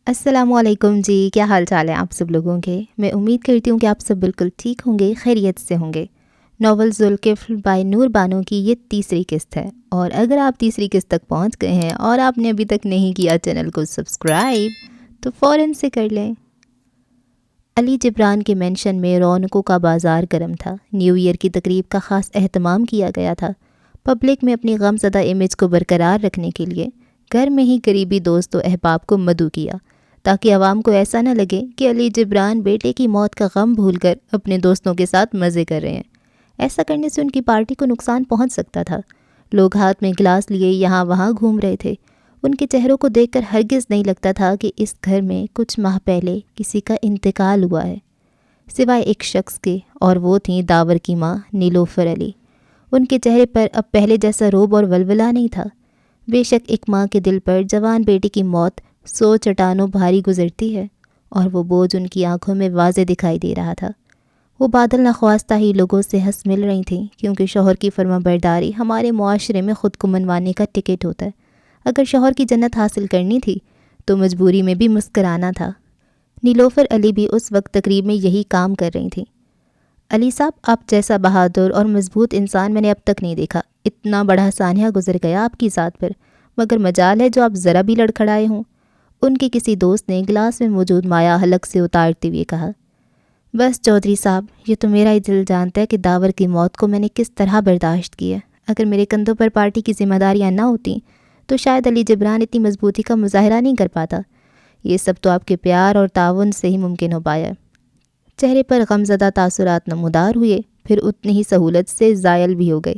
السلام علیکم جی، کیا حال چال ہے آپ سب لوگوں کے؟ میں امید کرتی ہوں کہ آپ سب بالکل ٹھیک ہوں گے، خیریت سے ہوں گے۔ ناول ذوالکفل بائی نور بانو کی یہ تیسری قسط ہے، اور اگر آپ تیسری قسط تک پہنچ گئے ہیں اور آپ نے ابھی تک نہیں کیا چینل کو سبسکرائب تو فوراً سے کر لیں۔ علی جبران کے مینشن میں رونقوں کا بازار گرم تھا۔ نیو ایئر کی تقریب کا خاص اہتمام کیا گیا تھا۔ پبلک میں اپنی غم زدہ امیج کو برقرار رکھنے کے لیے گھر میں ہی قریبی دوست و احباب کو مدعو کیا، تاکہ عوام کو ایسا نہ لگے کہ علی جبران بیٹے کی موت کا غم بھول کر اپنے دوستوں کے ساتھ مزے کر رہے ہیں۔ ایسا کرنے سے ان کی پارٹی کو نقصان پہنچ سکتا تھا۔ لوگ ہاتھ میں گلاس لیے یہاں وہاں گھوم رہے تھے۔ ان کے چہروں کو دیکھ کر ہرگز نہیں لگتا تھا کہ اس گھر میں کچھ ماہ پہلے کسی کا انتقال ہوا ہے، سوائے ایک شخص کے، اور وہ تھیں داور کی ماں نیلوفر علی۔ ان کے چہرے پر اب پہلے جیسا روب اور ولولہ نہیں تھا۔ بے شک ایک ماں کے دل پر جوان بیٹی کی موت 100 چٹانوں بھاری گزرتی ہے، اور وہ بوجھ ان کی آنکھوں میں واضح دکھائی دے رہا تھا۔ وہ بادل نخواستہ ہی لوگوں سے ہنس مل رہی تھیں، کیونکہ شوہر کی فرما برداری ہمارے معاشرے میں خود کو منوانے کا ٹکٹ ہوتا ہے۔ اگر شوہر کی جنت حاصل کرنی تھی تو مجبوری میں بھی مسکرانا تھا۔ نیلوفر علی بھی اس وقت تقریب میں یہی کام کر رہی تھیں۔ علی صاحب، آپ جیسا بہادر اور مضبوط انسان میں نے اب تک نہیں دیکھا۔ اتنا بڑا سانحہ گزر گیا آپ کی ذات پر، مگر مجال ہے جو آپ ذرا بھی لڑکھڑائے ہوں۔ ان کے کسی دوست نے گلاس میں موجود مایا حلق سے اتارتے ہوئے کہا، بس چودھری صاحب، یہ تو میرا ہی دل جانتا ہے کہ داور کی موت کو میں نے کس طرح برداشت کی ہے۔ اگر میرے کندھوں پر پارٹی کی ذمہ داریاں نہ ہوتیں تو شاید علی جبران اتنی مضبوطی کا مظاہرہ نہیں کر پاتا۔ یہ سب تو آپ کے پیار اور تعاون سے ہی ممکن ہو پایا ہے۔ چہرے پر غمزدہ تاثرات نمودار ہوئے، پھر اتنی ہی سہولت سے زائل بھی ہو گئے۔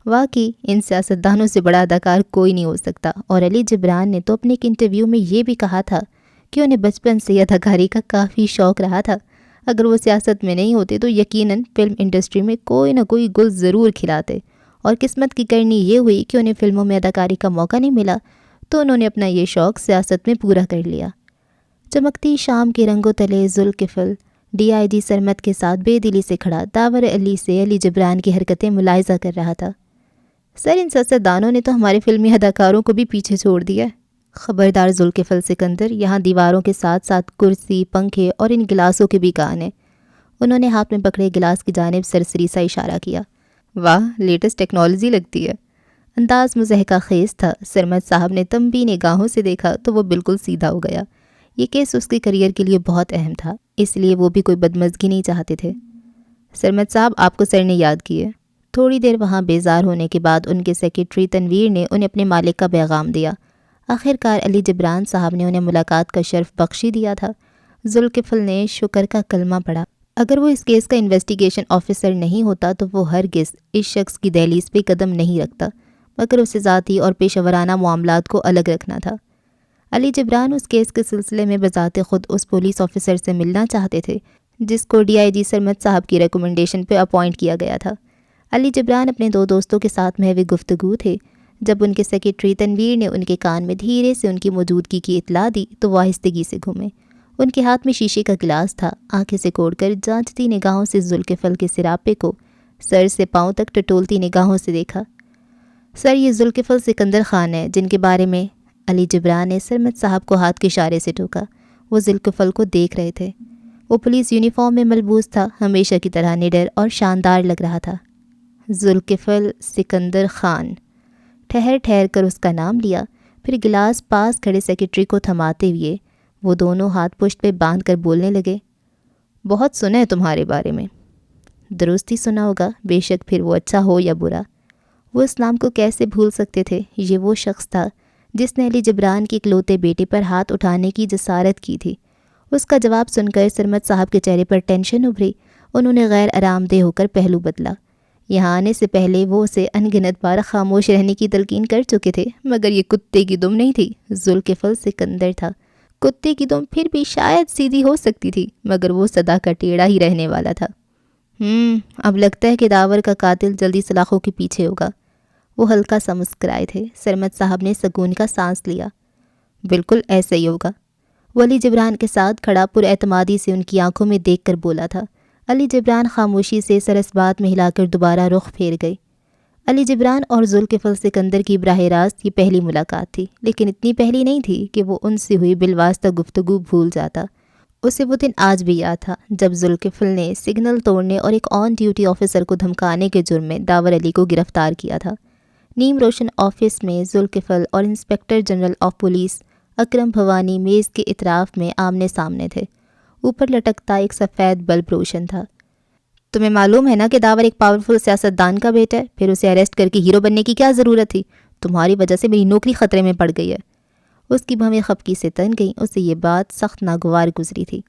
واقعی ان سیاستدانوں سے بڑا اداکار کوئی نہیں ہو سکتا، اور علی جبران نے تو اپنے ایک انٹرویو میں یہ بھی کہا تھا کہ انہیں بچپن سے اداکاری کا کافی شوق رہا تھا۔ اگر وہ سیاست میں نہیں ہوتے تو یقیناً فلم انڈسٹری میں کوئی نہ کوئی گل ضرور کھلاتے، اور قسمت کی کرنی یہ ہوئی کہ انہیں فلموں میں اداکاری کا موقع نہیں ملا، تو انہوں نے اپنا یہ شوق سیاست میں پورا کر لیا۔ چمکتی شام کے رنگوں تلے ذوالکفل ڈی آئی جی سرمد کے ساتھ بے دلی سے کھڑا داور علی سے علی جبران کی حرکتیں ملاحظہ کر رہا تھا۔ سر، ان سیاستدانوں نے تو ہمارے فلمی اداکاروں کو بھی پیچھے چھوڑ دیا ہے۔ خبردار ذوالکفل سکندر، یہاں دیواروں کے ساتھ ساتھ کرسی، پنکھے اور ان گلاسوں کے بھی کان ہیں۔ انہوں نے ہاتھ میں پکڑے گلاس کی جانب سرسری سا اشارہ کیا۔ واہ، لیٹسٹ ٹیکنالوجی لگتی ہے۔ انداز مضحکہ خیز تھا۔ سرمد صاحب نے تنبیہ نگاہوں سے دیکھا تو وہ بالکل سیدھا ہو گیا۔ یہ کیس اس کے کریئر کے لیے بہت اہم تھا، اس لیے وہ بھی کوئی بدمزگی نہیں چاہتے تھے۔ سرمد صاحب، آپ کو سر نے یاد کیے۔ تھوڑی دیر وہاں بیزار ہونے کے بعد ان کے سیکرٹری تنویر نے انہیں اپنے مالک کا پیغام دیا۔ آخرکار علی جبران صاحب نے انہیں ملاقات کا شرف بخش ہی دیا تھا۔ ذوالکفل نے شکر کا کلمہ پڑھا۔ اگر وہ اس کیس کا انویسٹیگیشن آفیسر نہیں ہوتا تو وہ ہرگز اس شخص کی دہلیز پہ قدم نہیں رکھتا، مگر اسے ذاتی اور پیشہ ورانہ معاملات کو الگ رکھنا تھا۔ علی جبران اس کیس کے سلسلے میں بذات خود اس پولیس آفیسر سے ملنا چاہتے تھے جس کو ڈی آئی جی سرمد صاحب کی ریکمنڈیشن پہ اپوائنٹ کیا گیا تھا۔ علی جبران اپنے دو دوستوں کے ساتھ محو گفتگو تھے۔ جب ان کے سیکرٹری تنویر نے ان کے کان میں دھیرے سے ان کی موجودگی کی اطلاع دی تو وہ آہستگی سے گھومے۔ ان کے ہاتھ میں شیشے کا گلاس تھا۔ آنکھیں سے کوڑ کر جانچتی نگاہوں سے ذوالکفل کے سراپے کو سر سے پاؤں تک ٹٹولتی نگاہوں سے دیکھا۔ سر، یہ ذوالکفل سکندر خان ہے جن کے بارے میں… علی جبران نے سرمد صاحب کو ہاتھ کے اشارے سے ٹوکا۔ وہ ذوالکفل کو دیکھ رہے تھے۔ وہ پولیس یونیفارم میں ملبوس تھا، ہمیشہ کی طرح نڈر اور شاندار لگ رہا تھا۔ ذوالکفل سکندر خان۔ ٹھہر ٹھہر کر اس کا نام لیا، پھر گلاس پاس کھڑے سیکرٹری کو تھماتے ہوئے وہ دونوں ہاتھ پشت پہ باندھ کر بولنے لگے، بہت سنا ہے تمہارے بارے میں۔ درست ہی سنا ہوگا، بے شک پھر وہ اچھا ہو یا برا۔ وہ اس نام کو کیسے بھول سکتے تھے؟ یہ وہ شخص تھا جس نے علی جبران کے اکلوتے بیٹے پر ہاتھ اٹھانے کی جسارت کی تھی۔ اس کا جواب سن کر سرمد صاحب کے چہرے پر ٹینشن ابھری۔ انہوں نے غیر آرام دہ ہو کر پہلو بدلا۔ یہاں آنے سے پہلے وہ اسے انگنت بار خاموش رہنے کی تلقین کر چکے تھے، مگر یہ کتے کی دم نہیں تھی، ذوالکفل سکندر تھا۔ کتے کی دم پھر بھی شاید سیدھی ہو سکتی تھی، مگر وہ صدا کا ٹیڑھا ہی رہنے والا تھا۔ اب لگتا ہے کہ داور کا قاتل جلدی سلاخوں کے پیچھے ہوگا۔ وہ ہلکا سا مسکرائے تھے۔ سرمد صاحب نے سکون کا سانس لیا۔ بالکل ایسا ہی ہوگا۔ وہ علی جبران کے ساتھ کھڑا پر اعتمادی سے ان کی آنکھوں میں دیکھ کر بولا تھا۔ علی جبران خاموشی سے سر اس بات میں ہلا کر دوبارہ رخ پھیر گئی۔ علی جبران اور ذوالکفل سکندر کی براہ راست یہ پہلی ملاقات تھی، لیکن اتنی پہلی نہیں تھی کہ وہ ان سے ہوئی بالواسطہ گفتگو بھول جاتا۔ اسے وہ دن آج بھی یاد تھا جب ذوالکفل نے سگنل توڑنے اور ایک آن ڈیوٹی آفیسر کو دھمکانے کے جرم میں داور علی کو گرفتار کیا تھا۔ نیم روشن آفس میں ذوالکفل اور انسپکٹر جنرل آف پولیس اکرم بھوانی میز کے اطراف میں آمنے سامنے تھے۔ اوپر لٹکتا ایک سفید بلب روشن تھا۔ تمہیں معلوم ہے نا کہ داور ایک پاورفل سیاستدان کا بیٹا ہے، پھر اسے اریسٹ کر کے ہیرو بننے کی کیا ضرورت تھی؟ تمہاری وجہ سے میری نوکری خطرے میں پڑ گئی ہے۔ اس کی بھویں خفگی سے تن گئیں، اسے یہ بات سخت ناگوار گزری تھی۔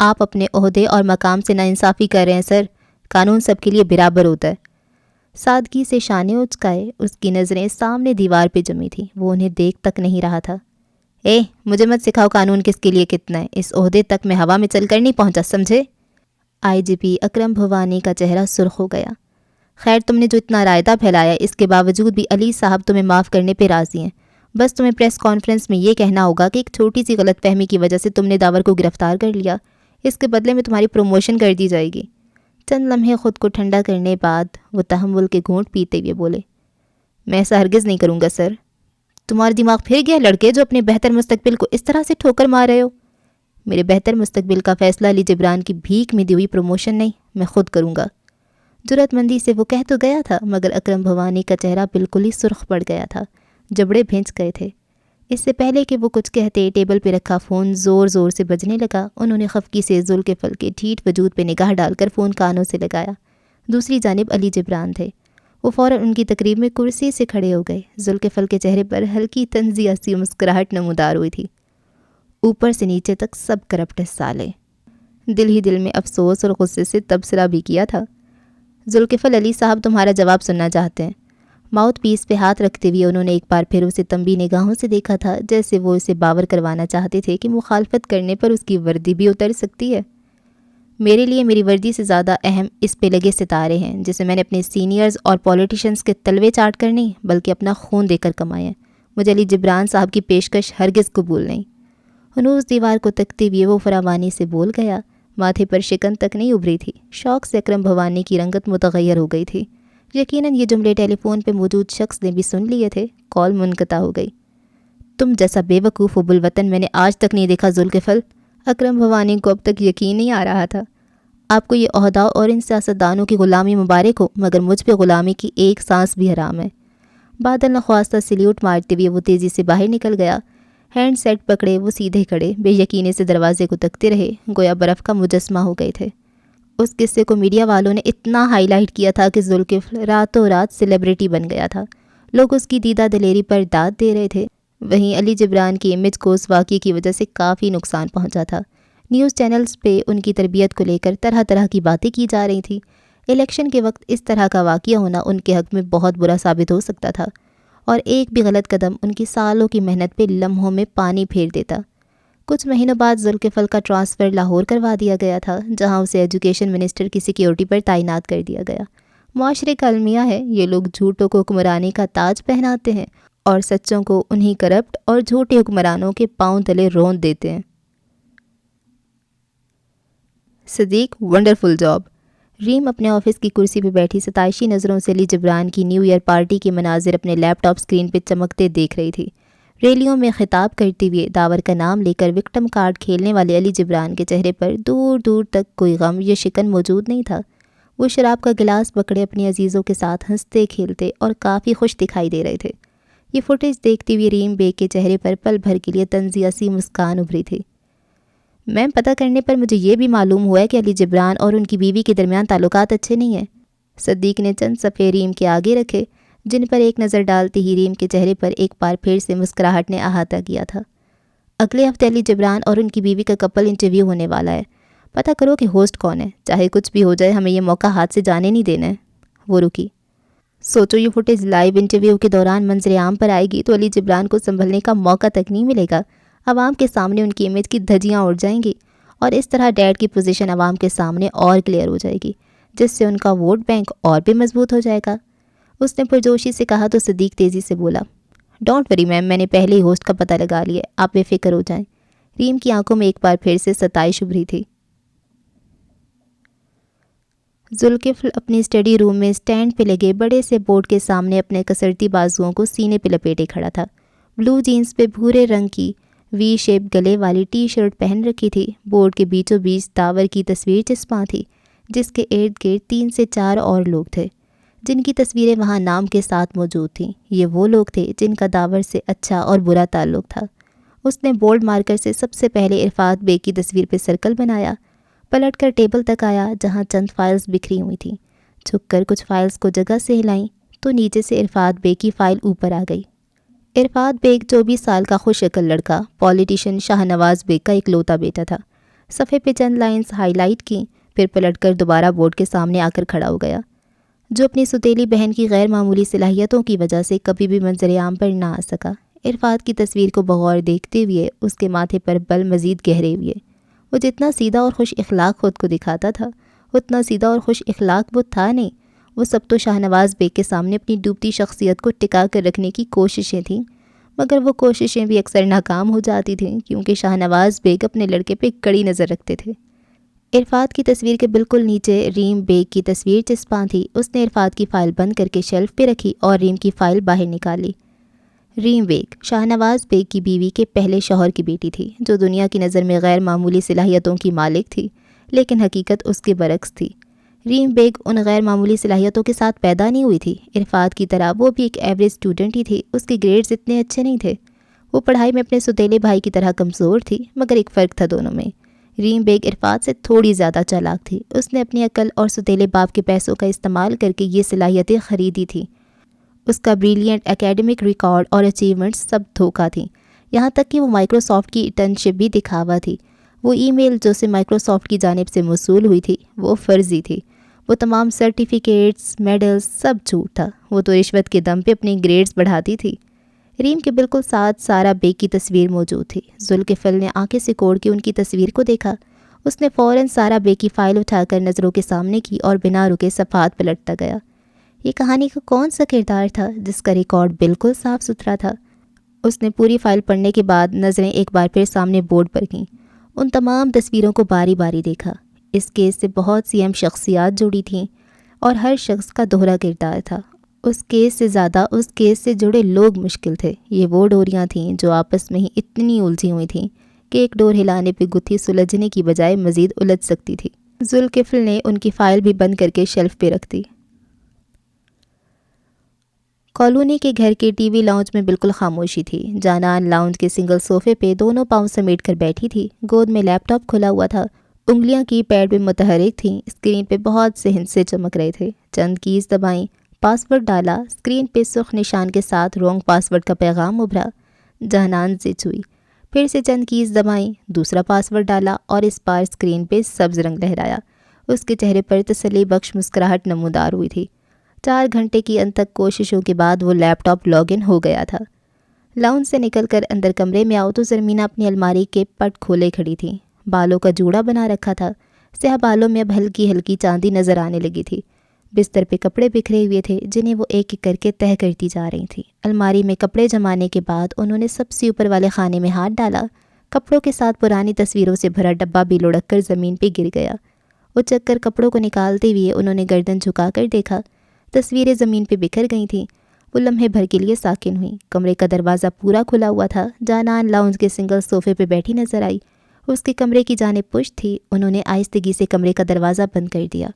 آپ اپنے عہدے اور مقام سے ناانصافی کر رہے ہیں سر، قانون سب کے لیے برابر ہوتا ہے۔ سادگی سے شانے اچکائے، اس کی نظریں سامنے دیوار پہ جمی تھیں، وہ انہیں دیکھ تک نہیں رہا تھا۔ مجھے مت سکھاؤ قانون کس کے لیے کتنا ہے، اس عہدے تک میں ہوا میں چل کر نہیں پہنچا، سمجھے؟ آئی جی پی اکرم بھوانی کا چہرہ سرخ ہو گیا۔ خیر، تم نے جو اتنا رائتا پھیلایا، اس کے باوجود بھی علی صاحب تمہیں معاف کرنے پہ راضی ہیں۔ بس تمہیں پریس کانفرنس میں یہ کہنا ہوگا کہ ایک چھوٹی سی غلط فہمی کی وجہ سے تم نے داور کو گرفتار کر لیا، اس کے بدلے میں تمہاری پروموشن کر دی جائے گی۔ چند لمحے خود کو ٹھنڈا کرنے بعد وہ تحمل کے گھونٹ پیتے ہوئے بولے، میں ایسا ہرگز نہیں کروں گا سر۔ تمہارا دماغ پھر گیا لڑکے، جو اپنے بہتر مستقبل کو اس طرح سے ٹھوکر مار رہے ہو؟ میرے بہتر مستقبل کا فیصلہ علی جبران کی بھیک میں دی ہوئی پروموشن نہیں، میں خود کروں گا۔ جرأت مندی سے وہ کہہ تو گیا تھا، مگر اکرم بھوانی کا چہرہ بالکل ہی سرخ پڑ گیا تھا، جبڑے بھینچ گئے تھے۔ اس سے پہلے کہ وہ کچھ کہتے، ٹیبل پہ رکھا فون زور زور سے بجنے لگا۔ انہوں نے خفگی سے ذوالکفل کے ٹھیٹ وجود پہ نگاہ ڈال کر فون کانوں سے لگایا۔ دوسری جانب علی جبران تھے۔ وہ فوراً ان کی تقریب میں کرسی سے کھڑے ہو گئے۔ ذوالکفل کے چہرے پر ہلکی طنزیہ سی مسکراہٹ نمودار ہوئی تھی۔ اوپر سے نیچے تک سب کرپٹ سالے۔ دل ہی دل میں افسوس اور غصے سے تبصرہ بھی کیا تھا۔ ذوالکفل، علی صاحب تمہارا جواب سننا چاہتے ہیں۔ ماؤتھ پیس پہ ہاتھ رکھتے ہوئے انہوں نے ایک بار پھر اسے تنبی نگاہوں سے دیکھا تھا، جیسے وہ اسے باور کروانا چاہتے تھے کہ مخالفت کرنے پر اس کی وردی بھی اتر سکتی ہے۔ میرے لیے میری وردی سے زیادہ اہم اس پہ لگے ستارے ہیں، جسے میں نے اپنے سینئرز اور پولیٹیشنز کے تلوے چاٹ کر نہیں، بلکہ اپنا خون دے کر کمائے ہیں۔ مجھے علی جبران صاحب کی پیشکش ہرگز قبول نہیں۔ ہنوز دیوار کو تکتے ہوئے وہ فراوانی سے بول گیا۔ ماتھے پر شکن تک نہیں ابھری تھی۔ شوق سے اکرم بھوانی کی رنگت متغیر ہو گئی تھی۔ یقیناً یہ جملے ٹیلی فون پہ موجود شخص نے بھی سن لیے تھے۔ کال منقطع ہو گئی۔ تم جیسا بے وقوف و بالوطن میں نے آج تک نہیں دیکھا ذوالکفل۔ اکرم بھوانی کو اب تک یقین نہیں آ رہا تھا۔ آپ کو یہ عہدہ اور ان سیاستدانوں کی غلامی مبارک ہو، مگر مجھ پہ غلامی کی ایک سانس بھی حرام ہے۔ بادل نخواستہ سلیوٹ مارتے ہوئے وہ تیزی سے باہر نکل گیا۔ ہینڈ سیٹ پکڑے وہ سیدھے کھڑے بے یقینے سے دروازے کو تکتے رہے، گویا برف کا مجسمہ ہو گئے تھے۔ اس قصے کو میڈیا والوں نے اتنا ہائی لائٹ کیا تھا کہ ذوالکفل راتوں رات سیلیبریٹی بن گیا تھا۔ لوگ اس کی دیدہ دلیری پر داد دے رہے تھے۔ وہیں علی جبران کی امیج کو اس واقعے کی وجہ سے کافی نقصان پہنچا تھا۔ نیوز چینلز پہ ان کی تربیت کو لے کر طرح طرح کی باتیں کی جا رہی تھیں۔ الیکشن کے وقت اس طرح کا واقعہ ہونا ان کے حق میں بہت برا ثابت ہو سکتا تھا، اور ایک بھی غلط قدم ان کی سالوں کی محنت پہ لمحوں میں پانی پھیر دیتا۔ کچھ مہینوں بعد ذوالکفل کا ٹرانسفر لاہور کروا دیا گیا تھا، جہاں اسے ایجوکیشن منسٹر کی سیکیورٹی پر تعینات کر دیا گیا۔ معاشرے کا المیہ ہے، یہ لوگ جھوٹوں کو حکمرانی کا تاج پہناتے ہیں اور سچوں کو انہی کرپٹ اور جھوٹے حکمرانوں کے پاؤں تلے روند دیتے ہیں۔ صدیق، ونڈرفل جاب۔ ریم اپنے آفس کی کرسی پہ بیٹھی ستائشی نظروں سے علی جبران کی نیو ایئر پارٹی کے مناظر اپنے لیپ ٹاپ سکرین پہ چمکتے دیکھ رہی تھی۔ ریلیوں میں خطاب کرتے ہوئے داور کا نام لے کر وکٹم کارڈ کھیلنے والے علی جبران کے چہرے پر دور دور تک کوئی غم یا شکن موجود نہیں تھا۔ وہ شراب کا گلاس پکڑے اپنے عزیزوں کے ساتھ ہنستے کھیلتے اور کافی خوش دکھائی دے رہے تھے۔ یہ فوٹیج دیکھتے ہوئے ریم بیگ کے چہرے پر پل بھر کے لیے طنزیہ سی مسکان ابھری تھی۔ میم، پتہ کرنے پر مجھے یہ بھی معلوم ہوا ہے کہ علی جبران اور ان کی بیوی کے درمیان تعلقات اچھے نہیں ہیں۔ صدیق نے چند صفحے ریم کے آگے رکھے، جن پر ایک نظر ڈالتے ہی ریم کے چہرے پر ایک بار پھر سے مسکراہٹ نے احاطہ کیا تھا۔ اگلے ہفتے علی جبران اور ان کی بیوی کا کپل انٹرویو ہونے والا ہے۔ پتہ کرو کہ ہوسٹ کون ہے، چاہے کچھ بھی ہو جائے ہمیں یہ موقع ہاتھ سے جانے نہیں دینا ہے۔ وہ رکی۔ سوچو، یہ فوٹیج لائیو انٹرویو کے دوران منظر عام پر آئے گی تو علی جبران کو سنبھلنے کا موقع تک نہیں ملے گا۔ عوام کے سامنے ان کی امیج کی دھجیاں اڑ جائیں گی، اور اس طرح ڈیڈ کی پوزیشن عوام کے سامنے اور کلیئر ہو جائے گی، جس سے ان کا ووٹ بینک اور بھی مضبوط ہو جائے گا۔ اس نے پرجوشی سے کہا تو صدیق تیزی سے بولا، ڈونٹ وری میم، میں نے پہلے ہی ہوسٹ کا پتہ لگا لیا، آپ بے فکر ہو جائیں۔ ریم کی آنکھوں میں ایک بار پھر سے ستائش ابھری تھی۔ ذوالکفل اپنی اسٹڈی روم میں اسٹینڈ پہ لگے بڑے سے بورڈ کے سامنے اپنے کسرتی بازوؤں کو سینے پہ لپیٹے کھڑا تھا۔ بلو جینس پہ بھورے رنگ کی وی شیپ گلے والی ٹی شرٹ پہن رکھی تھی۔ بورڈ کے بیچوں بیچ داور کی تصویر چسپاں تھی، جس کے ارد گرد 3 سے 4 اور لوگ تھے جن کی تصویریں وہاں نام کے ساتھ موجود تھیں۔ یہ وہ لوگ تھے جن کا داور سے اچھا اور برا تعلق تھا۔ اس نے بولڈ مارکر سے سب سے پہلے عرفات بیگ کی تصویر پہ سرکل بنایا، پلٹ کر ٹیبل تک آیا جہاں چند فائلز بکھری ہوئی تھیں۔ جھک کر کچھ فائلز کو جگہ سے ہلائیں تو نیچے سے عرفات بیگ کی فائل اوپر آ گئی۔ عرفات بیگ 24 سال کا خوش عقل لڑکا، پولیٹیشین شاہ نواز بیگ کا اکلوتا بیٹا تھا۔ صفحے پہ چند لائنز ہائی لائٹ کی، پھر پلٹ کر دوبارہ بورڈ کے سامنے آ کر کھڑا ہو گیا۔ جو اپنی ستیلی بہن کی غیر معمولی صلاحیتوں کی وجہ سے کبھی بھی منظر عام پر نہ آ سکا، عرفات کی تصویر کو بغور دیکھتے ہوئے اس کے ماتھے پر بل مزید گہرے ہوئے۔ وہ جتنا سیدھا اور خوش اخلاق خود کو دکھاتا تھا، اتنا سیدھا اور خوش اخلاق وہ تھا نہیں۔ وہ سب تو شاہ نواز بیگ کے سامنے اپنی ڈوبتی شخصیت کو ٹکا کر رکھنے کی کوششیں تھیں، مگر وہ کوششیں بھی اکثر ناکام ہو جاتی تھیں کیونکہ شاہ نواز بیگ اپنے لڑکے پہ کڑی نظر رکھتے تھے۔ عرفات کی تصویر کے بالکل نیچے ریم بیگ کی تصویر چسپاں تھی۔ اس نے عرفات کی فائل بند کر کے شیلف پہ رکھی اور ریم کی فائل باہر نکالی۔ RAM bag Shah Nawaz bag کی بیوی کے پہلے شوہر کی بیٹی تھی، جو دنیا کی نظر میں غیر معمولی صلاحیتوں کی مالک تھی، لیکن حقیقت اس کے برعکس تھی۔ ریم بیگ ان غیر معمولی صلاحیتوں کے ساتھ پیدا نہیں ہوئی تھی۔ عرفات کی طرح وہ بھی ایک ایوریج اسٹوڈنٹ ہی تھی۔ اس کے گریڈز اتنے اچھے نہیں تھے۔ وہ پڑھائی میں اپنے ستیلے بھائی کی طرح کمزور تھی، مگر ایک فرق تھا دونوں میں۔ ریم بیگ عرفات سے تھوڑی زیادہ چالاک تھی۔ اس نے اپنی عقل اور ستیلے باپ کے پیسوں کا استعمال کر کے یہ صلاحیتیں خریدی تھیں۔ اس کا بریلینٹ اکیڈمک ریکارڈ اور اچیومنٹس سب دھوکہ تھیں، یہاں تک کہ وہ مائکروسافٹ کی انٹرنشپ بھی دکھاوا تھی۔ وہ ای میل جو اسے مائکروسافٹ کی جانب سے موصول ہوئی تھی وہ فرضی تھی۔ وہ تمام سرٹیفکیٹس، میڈلز سب جھوٹ تھا۔ وہ تو رشوت کے دم پہ اپنی گریڈز بڑھاتی تھی۔ ریم کے بالکل ساتھ سارا بیگ کی تصویر موجود تھی۔ ذوالکفل نے آنکھیں سکوڑ کے ان کی تصویر کو دیکھا۔ اس نے فوراً سارا بیگ کی فائل اٹھا کر نظروں کے سامنے کی اور بنا رکے صفحات پلٹتا گیا۔ یہ کہانی کا کون سا کردار تھا جس کا ریکارڈ بالکل صاف ستھرا تھا؟ اس نے پوری فائل پڑھنے کے بعد نظریں ایک بار پھر سامنے بورڈ پر گئیں۔ ان تمام تصویروں کو باری باری دیکھا۔ اس کیس سے بہت سی اہم شخصیات جڑی تھیں اور ہر شخص کا دوہرا کردار تھا۔ اس کیس سے زیادہ اس کیس سے جڑے لوگ مشکل تھے۔ یہ وہ ڈوریاں تھیں جو آپس میں ہی اتنی الجھی ہوئی تھیں کہ ایک ڈور ہلانے پہ گتھی سلجھنے کی بجائے مزید الجھ سکتی تھی۔ ذوالکفل نے ان کی فائل بھی بند کر کے شیلف پہ رکھ دی۔ کالونی کے گھر کے ٹی وی لاؤنج میں بالکل خاموشی تھی۔ جانان لاؤنج کے سنگل صوفے پہ دونوں پاؤں سمیٹ کر بیٹھی تھی۔ گود میں لیپ ٹاپ کھلا ہوا تھا، انگلیاں کی پیڈ پہ متحرک تھیں۔ اسکرین پہ بہت سے ہندسے چمک رہے تھے۔ چند کیز دبائیں، پاس ورڈ ڈالا۔ اسکرین پہ سرخ نشان کے ساتھ رونگ پاس ورڈ کا پیغام ابھرا۔ جہنان زچ ہوئی۔ پھر سے چند کیز دبائیں، دوسرا پاس ورڈ ڈالا اور اس بار اسکرین پہ سبز رنگ لہرایا۔ اس کے چہرے پر تسلی بخش مسکراہٹ نمودار ہوئی تھی۔ 4 گھنٹے کی انتھک کوششوں کے بعد وہ لیپ ٹاپ لاگ ان ہو گیا تھا۔ لاؤنج سے نکل کر اندر کمرے میں آؤ تو زرمینہ اپنی الماری کے پٹ کھولے کھڑی تھی۔ بالوں کا جوڑا بنا رکھا تھا۔ سیاہ بالوں میں اب ہلکی ہلکی چاندی نظر آنے لگی تھی۔ بستر پہ کپڑے بکھرے ہوئے تھے جنہیں وہ ایک ایک کر کے تہہ کرتی جا رہی تھی۔ الماری میں کپڑے جمانے کے بعد انہوں نے سب سے اوپر والے خانے میں ہاتھ ڈالا۔ کپڑوں کے ساتھ پرانی تصویروں سے بھرا ڈبہ بھی لڑک کر زمین پہ گر گیا۔ اچک کر کپڑوں کو نکالتے ہوئے انہوں نے گردن جھکا کر دیکھا۔ تصویریں زمین پہ بکھر گئی تھیں۔ وہ لمحے بھر کے لیے ساکن ہوئی۔ کمرے کا دروازہ پورا کھلا ہوا تھا۔ جانان لاؤنج کے سنگل صوفے پہ بیٹھی نظر آئی۔ اس کے کمرے کی جانب پشت تھی۔ انہوں نے آہستگی سے کمرے کا دروازہ بند کر دیا۔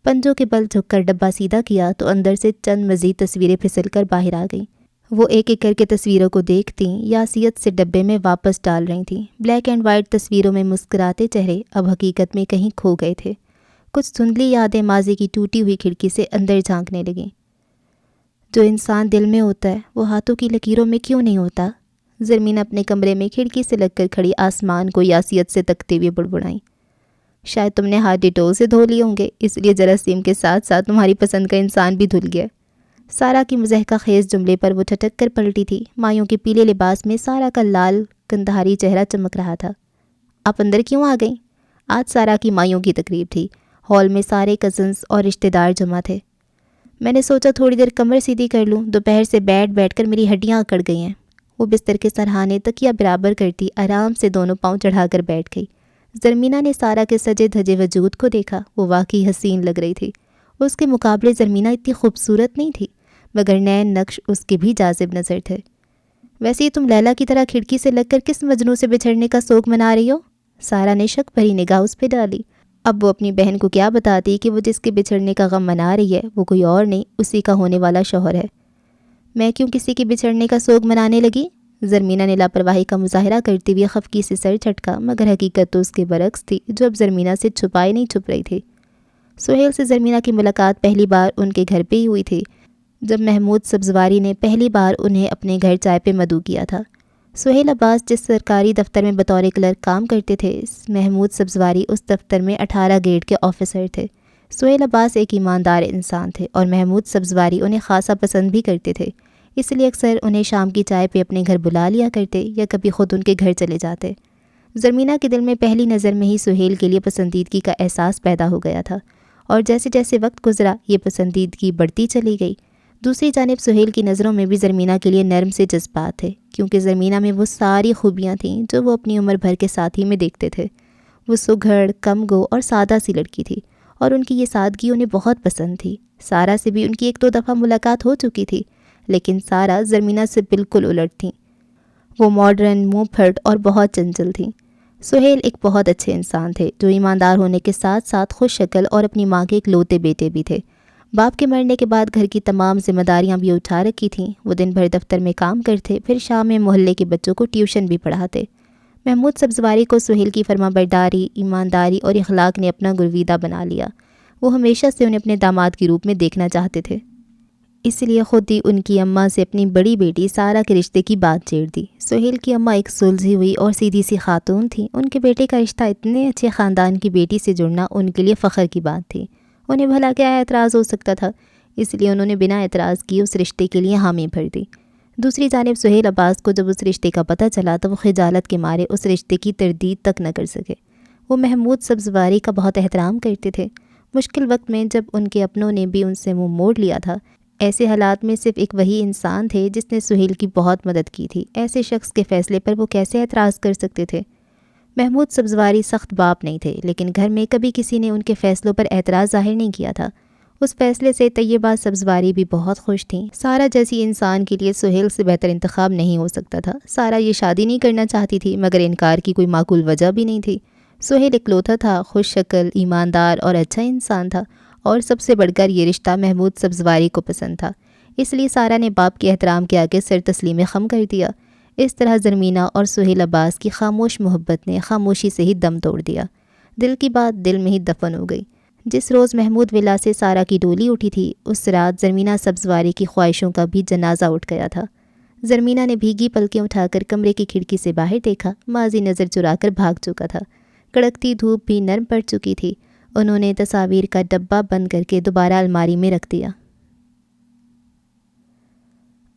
پنجوں کے بل جھک کر ڈبہ سیدھا کیا تو اندر سے چند مزید تصویریں پھسل کر باہر آ گئیں۔ وہ ایک ایک کر کے تصویروں کو دیکھتیں یا حیثیت سے ڈبے میں واپس ڈال رہی تھیں۔ بلیک اینڈ وائٹ تصویروں میں مسکراتے چہرے اب حقیقت میں کہیں کھو گئے تھے۔ کچھ دھندلی یادیں ماضی کی ٹوٹی ہوئی کھڑکی سے اندر جھانکنے لگیں۔ جو انسان دل میں ہوتا ہے وہ ہاتھوں کی لکیروں میں کیوں نہیں ہوتا؟ زرمینہ اپنے کمرے میں کھڑکی سے لگ کر کھڑی آسمان کو یاسیت سے تکتے ہوئے بڑبڑائیں۔ شاید تم نے ہاتھ ڈیٹول سے دھو لیے ہوں گے، اس لیے جراثیم کے ساتھ ساتھ تمہاری پسند کا انسان بھی دھل گیا۔ سارا کی مضحکہ خیز جملے پر وہ ٹھٹک کر پلٹی تھی۔ مایوں کے پیلے لباس میں سارا کا لال کندہاری چہرہ چمک رہا تھا۔ آپ اندر کیوں آ گئیں؟ آج سارا کی مایوں کی تقریب تھی۔ ہال میں سارے کزنز اور رشتہ دار جمع تھے۔ میں نے سوچا تھوڑی دیر کمر سیدھی کر لوں، دوپہر سے بیٹھ کر میری ہڈیاں اکڑ گئی ہیں۔ وہ بستر کے سرہانے تکیہ برابر کرتی آرام سے دونوں پاؤں چڑھا کر بیٹھ گئی۔ زرمینہ نے سارہ کے سجے دھجے وجود کو دیکھا۔ وہ واقعی حسین لگ رہی تھی۔ اس کے مقابلے زرمینہ اتنی خوبصورت نہیں تھی، مگر نین نقش اس کے بھی جاذب نظر تھے۔ ویسے ہی تم لیلا کی طرح کھڑکی سے لگ کر کس مجنوں سے بچھڑنے کا سوگ منا رہی ہو؟ سارہ نے شک بھری نگاہ اس پہ ڈالی۔ اب وہ اپنی بہن کو کیا بتاتی کہ وہ جس کے بچھڑنے کا غم منا رہی ہے وہ کوئی اور نہیں، اسی کا ہونے والا شوہر ہے۔ میں کیوں کسی کے بچھڑنے کا سوگ منانے لگی؟ زرمینہ نے لاپرواہی کا مظاہرہ کرتے ہوئے خفگی سے سر جھٹکا، مگر حقیقت تو اس کے برعکس تھی جو اب زرمینہ سے چھپائے نہیں چھپ رہی تھی۔ سہیل سے زرمینہ کی ملاقات پہلی بار ان کے گھر پہ ہی ہوئی تھی، جب محمود سبزواری نے پہلی بار انہیں اپنے گھر چائے پہ مدعو کیا تھا۔ سہیل عباس جس سرکاری دفتر میں بطور کلرک کام کرتے تھے، محمود سبزواری اس دفتر میں 18 گریڈ کے آفیسر تھے۔ سہیل عباس ایک ایماندار انسان تھے اور محمود سبزواری انہیں خاصا پسند بھی کرتے تھے، اس لیے اکثر انہیں شام کی چائے پہ اپنے گھر بلا لیا کرتے یا کبھی خود ان کے گھر چلے جاتے۔ زرمینہ کے دل میں پہلی نظر میں ہی سہیل کے لیے پسندیدگی کا احساس پیدا ہو گیا تھا، اور جیسے جیسے وقت گزرا یہ پسندیدگی بڑھتی چلی گئی۔ دوسری جانب سہیل کی نظروں میں بھی زرمینہ کے لیے نرم سے جذبات تھے، کیونکہ زرمینہ میں وہ ساری خوبیاں تھیں جو وہ اپنی عمر بھر کے ساتھی میں دیکھتے تھے۔ وہ سگھڑ، کم گو اور سادہ سی لڑکی تھی، اور ان کی یہ سادگی انہیں بہت پسند تھی۔ سارہ سے بھی ان کی 1-2 دفعہ ملاقات ہو چکی تھی، لیکن سارہ زرمینہ سے بالکل الٹ تھیں۔ وہ ماڈرن، منہ پھٹ اور بہت چنچل تھیں۔ سہیل ایک بہت اچھے انسان تھے جو ایماندار ہونے کے ساتھ ساتھ خوش شکل اور اپنی ماں کے اکلوتے بیٹے بھی تھے۔ باپ کے مرنے کے بعد گھر کی تمام ذمہ داریاں بھی اٹھا رکھی تھیں۔ وہ دن بھر دفتر میں کام کرتے، پھر شام میں محلے کے بچوں کو ٹیوشن بھی پڑھاتے۔ محمود سبزواری کو سہیل کی فرما برداری، ایمانداری اور اخلاق نے اپنا گرویدہ بنا لیا۔ وہ ہمیشہ سے انہیں اپنے داماد کے روپ میں دیکھنا چاہتے تھے، اس لیے خود ہی ان کی اماں سے اپنی بڑی بیٹی سارہ کے رشتے کی بات چھیڑ دی۔ سہیل کی اماں ایک سلجھی ہوئی اور سیدھی سی خاتون تھیں۔ ان کے بیٹے کا رشتہ اتنے اچھے خاندان کی بیٹی سے جڑنا ان کے لیے فخر کی بات تھی۔ انہیں بھلا کیا اعتراض ہو سکتا تھا، اس لیے انہوں نے بنا اعتراض کیے اس رشتے کے لیے حامی بھر دی۔ دوسری جانب سہیل عباس کو جب اس رشتے کا پتہ چلا تو وہ خجالت کے مارے اس رشتے کی تردید تک نہ کر سکے۔ وہ محمود سبزواری کا بہت احترام کرتے تھے۔ مشکل وقت میں جب ان کے اپنوں نے بھی ان سے منہ موڑ لیا تھا، ایسے حالات میں صرف ایک وہی انسان تھے جس نے سہیل کی بہت مدد کی تھی۔ ایسے شخص کے فیصلے پر وہ کیسے اعتراض کر سکتے تھے؟ محمود سبزواری سخت باپ نہیں تھے، لیکن گھر میں کبھی کسی نے ان کے فیصلوں پر اعتراض ظاہر نہیں کیا تھا۔ اس فیصلے سے طیبہ سبزواری بھی بہت خوش تھیں۔ سارہ جیسی انسان کے لیے سہیل سے بہتر انتخاب نہیں ہو سکتا تھا۔ سارہ یہ شادی نہیں کرنا چاہتی تھی، مگر انکار کی کوئی معقول وجہ بھی نہیں تھی۔ سہیل اکلوتا تھا، خوش شکل، ایماندار اور اچھا انسان تھا، اور سب سے بڑھ کر یہ رشتہ محمود سبزواری کو پسند تھا۔ اس لیے سارہ نے باپ کے احترام کے آگے سر تسلیم خم کر دیا۔ اس طرح زرمینہ اور سہیل عباس کی خاموش محبت نے خاموشی سے ہی دم توڑ دیا۔ دل کی بات دل میں ہی دفن ہو گئی۔ جس روز محمود ولا سے سارہ کی ڈولی اٹھی تھی، اس رات زرمینہ سبزواری کی خواہشوں کا بھی جنازہ اٹھ گیا تھا۔ زرمینہ نے بھیگی پلکیں اٹھا کر کمرے کی کھڑکی سے باہر دیکھا۔ ماضی نظر چرا کر بھاگ چکا تھا۔ کڑکتی دھوپ بھی نرم پڑ چکی تھی۔ انہوں نے تصاویر کا ڈبہ بند کر کے دوبارہ الماری میں رکھ دیا۔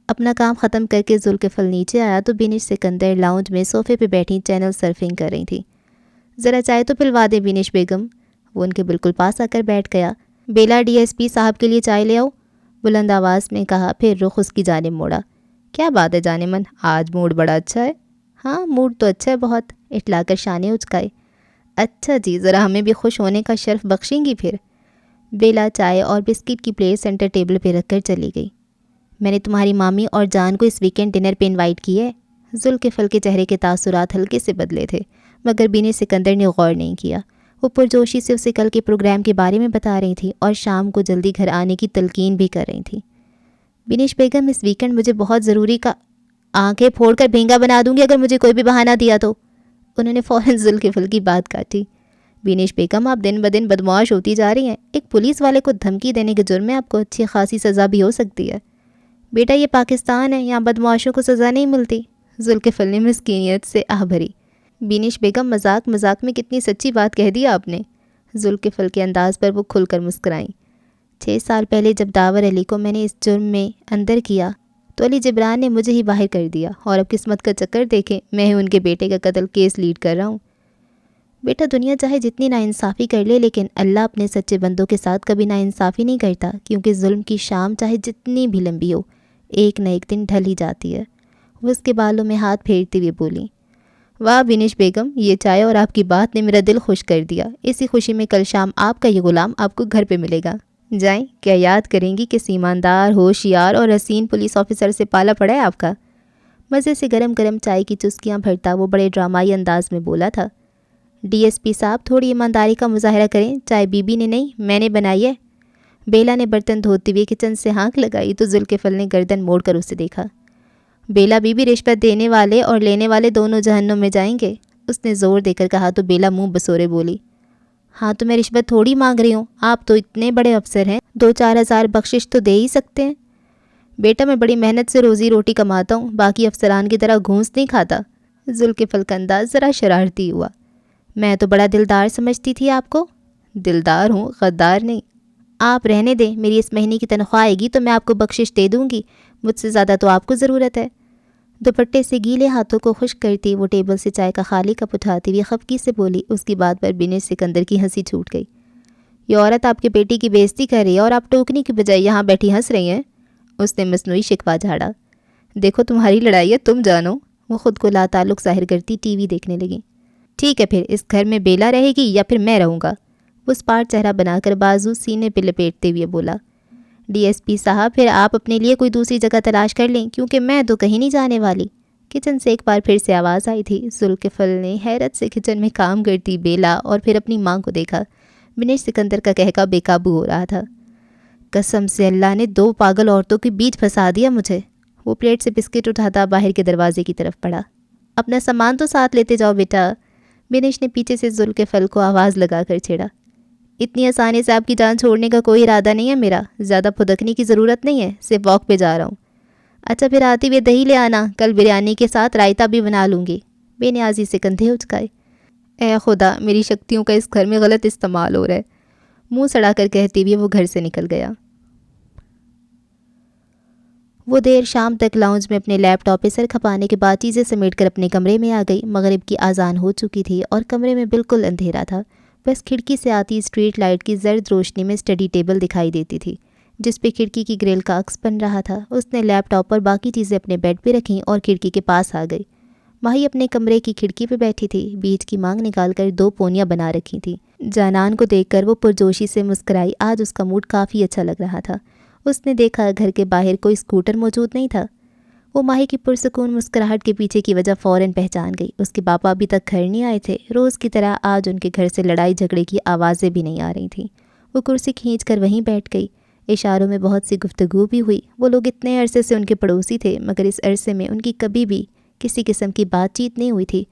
اپنا کام ختم کر کے ذوالکفل نیچے آیا تو بینش سکندر لاؤنج میں صوفے پہ بیٹھی چینل سرفنگ کر رہی تھی۔ ذرا چائے تو پلوا دے بینش بیگم۔ وہ ان کے بالکل پاس آ کر بیٹھ گیا۔ بیلا ڈی ایس پی صاحب کے لیے چائے لے آؤ، بلند آواز میں کہا، پھر رخ اس کی جانب موڑا۔ کیا بات ہے جانے من، آج موڈ بڑا اچھا ہے۔ ہاں موڈ تو اچھا ہے بہت، اٹلا کر شانے اچکائے۔ اچھا جی، ذرا ہمیں بھی خوش ہونے کا شرف بخشیں گی پھر۔ بیلا چائے اور بسکٹ کی پلیٹ سینٹر ٹیبل پہ رکھ کر چلی گئی۔ میں نے تمہاری مامی اور جان کو اس ویکینڈ ڈنر پہ انوائٹ کی ہے۔ ذوالکفل کے چہرے کے تاثرات ہلکے سے بدلے تھے، مگر بینش سکندر نے غور نہیں کیا۔ وہ پرجوشی سے اسے کل کے پروگرام کے بارے میں بتا رہی تھی اور شام کو جلدی گھر آنے کی تلقین بھی کر رہی تھی۔ بینش بیگم، اس ویکینڈ مجھے بہت ضروری کا آنکھیں پھوڑ کر بھینگا بنا دوں گی اگر مجھے کوئی بھی بہانہ دیا تو۔ انہوں نے فوراً ذوالکفل کی بات کاٹی۔ بینش بیگم، آپ دن بدن بدمعاش ہوتی جا رہی ہیں۔ ایک پولیس والے کو دھمکی دینے کے جرم میں آپ کو اچھی خاصی سزا بھی ہو سکتی ہے۔ بیٹا یہ پاکستان ہے، یہاں بدمعاشوں کو سزا نہیں ملتی۔ ذوالکفل نے مسکینیت سے آہ بھری۔ بینش بیگم، مذاق میں کتنی سچی بات کہہ دی آپ نے۔ ذوالکفل کے انداز پر وہ کھل کر مسکرائیں۔ 6 سال پہلے جب داور علی کو میں نے اس جرم میں اندر کیا تو علی جبران نے مجھے ہی باہر کر دیا، اور اب قسمت کا چکر دیکھیں، میں ہی ان کے بیٹے کا قتل کیس لیڈ کر رہا ہوں۔ بیٹا دنیا چاہے جتنی ناانصافی کر لے، لیکن اللہ اپنے سچے بندوں کے ساتھ کبھی ناانصافی نہیں کرتا، کیونکہ ظلم کی شام چاہے جتنی بھی لمبی ہو، ایک نہ ایک دن ڈھل ہی جاتی ہے۔ وہ اس کے بالوں میں ہاتھ پھیرتے ہوئے بولی۔ واہ بینش بیگم، یہ چائے اور آپ کی بات نے میرا دل خوش کر دیا۔ اسی خوشی میں کل شام آپ کا یہ غلام آپ کو گھر پہ ملے گا۔ جائیں، کیا یاد کریں گی کہ ایماندار، ہوشیار اور حسین پولیس آفیسر سے پالا پڑا ہے آپ کا؟ مزے سے گرم گرم چائے کی چسکیاں بھرتا وہ بڑے ڈرامائی انداز میں بولا تھا۔ ڈی ایس پی صاحب، تھوڑی ایمانداری کا مظاہرہ کریں، چائے بی بی نے نہیں میں نے بنائی ہے۔ بیلا نے برتن دھوتے ہوئے کچن سے ہانک لگائی تو ذوالفقار نے گردن موڑ کر اسے دیکھا۔ بیلا بی بی، رشوت دینے والے اور لینے والے دونوں جہنم میں جائیں گے، اس نے زور دے کر کہا تو بیلا منہ بسورے بولی، ہاں تو میں رشوت تھوڑی مانگ رہی ہوں، آپ تو اتنے بڑے افسر ہیں، 2-4 ہزار بخشش تو دے ہی سکتے ہیں۔ بیٹا میں بڑی محنت سے روزی روٹی کماتا ہوں، باقی افسران کی طرح گھونس نہیں کھاتا۔ ذوالفقار کا انداز ذرا شرارتی ہوا۔ میں تو بڑا دلدار سمجھتی تھی آپ کو۔ دلدار ہوں، غدار نہیں۔ آپ رہنے دیں، میری اس مہینے کی تنخواہ آئے گی تو میں آپ کو بخشش دے دوں گی، مجھ سے زیادہ تو آپ کو ضرورت ہے۔ دوپٹے سے گیلے ہاتھوں کو خشک کرتی وہ ٹیبل سے چائے کا خالی کپ اٹھاتی ہوئی خفگی سے بولی۔ اس کی بات پر بینش سکندر کی ہنسی چھوٹ گئی۔ یہ عورت آپ کے بیٹی کی بےعزتی کر رہی ہے اور آپ ٹوکنے کی بجائے یہاں بیٹھی ہنس رہی ہیں۔ اس نے مصنوعی شکوہ جھاڑا۔ دیکھو تمہاری لڑائی ہے، تم جانو۔ وہ خود کو لا تعلق ظاہر کرتی ٹی وی دیکھنے لگی۔ ٹھیک ہے پھر اس گھر میں بیلا رہے گی یا پھر میں رہوں گا؟ وہ اسپاٹ چہرہ بنا کر بازو سینے پہ لپیٹتے ہوئے بولا۔ ڈی ایس پی صاحب، پھر آپ اپنے لیے کوئی دوسری جگہ تلاش کر لیں، کیونکہ میں تو کہیں نہیں جانے والی۔ کچن سے ایک بار پھر سے آواز آئی تھی۔ ذوالفقار نے حیرت سے کچن میں کام کرتی بیلا اور پھر اپنی ماں کو دیکھا۔ بینش سکندر کا قہقہ بے قابو ہو رہا تھا۔ قسم سے اللہ نے 2 پاگل عورتوں کے بیچ پھنسا دیا مجھے۔ وہ پلیٹ سے بسکٹ اٹھاتا باہر کے دروازے کی طرف پڑا۔ اپنا سامان تو ساتھ لیتے جاؤ بیٹا، بینش نے پیچھے سے ذوالفقار کو آواز لگا کر چھیڑا۔ اتنی آسانی سے آپ کی جان چھوڑنے کا کوئی ارادہ نہیں ہے میرا، زیادہ پھدکنے کی ضرورت نہیں ہے، صرف واک پہ جا رہا ہوں۔ اچھا پھر آتے ہوئے دہی لے آنا، کل بریانی کے ساتھ رائتا بھی بنا لوں گی۔ بے نیازی سے کندھے اچکائے۔ اے خدا، میری شکتیوں کا اس گھر میں غلط استعمال ہو رہا ہے، منہ سڑا کر کہتے ہوئے وہ گھر سے نکل گیا۔ وہ دیر شام تک لاؤنج میں اپنے لیپ ٹاپ پہ سر کھپانے کے بعد چیزیں سمیٹ کر اپنے کمرے میں آ گئی۔ مغرب کی اذان ہو چکی تھی اور کمرے میں بالکل اندھیرا تھا، بس کھڑکی سے آتی اسٹریٹ لائٹ کی زرد روشنی میں اسٹڈی ٹیبل دکھائی دیتی تھی جس پہ کھڑکی کی گرل کا عکس بن رہا تھا۔ اس نے لیپ ٹاپ پر باقی چیزیں اپنے بیڈ پہ رکھیں اور کھڑکی کے پاس آ گئی۔ ماہی اپنے کمرے کی کھڑکی پہ بیٹھی تھی، بیچ کی مانگ نکال کر 2 پونیاں بنا رکھی تھی۔ جانان کو دیکھ کر وہ پرجوشی سے مسکرائی، آج اس کا موڈ کافی اچھا لگ رہا تھا۔ اس نے دیکھا گھر کے باہر کوئی اسکوٹر موجود نہیں تھا۔ وہ ماہی کی پرسکون مسکراہٹ کے پیچھے کی وجہ فوراً پہچان گئی۔ اس کے پاپا ابھی تک گھر نہیں آئے تھے، روز کی طرح آج ان کے گھر سے لڑائی جھگڑے کی آوازیں بھی نہیں آ رہی تھیں۔ وہ کرسی کھینچ کر وہیں بیٹھ گئی۔ اشاروں میں بہت سی گفتگو بھی ہوئی۔ وہ لوگ اتنے عرصے سے ان کے پڑوسی تھے، مگر اس عرصے میں ان کی کبھی بھی کسی قسم کی بات چیت نہیں ہوئی تھی۔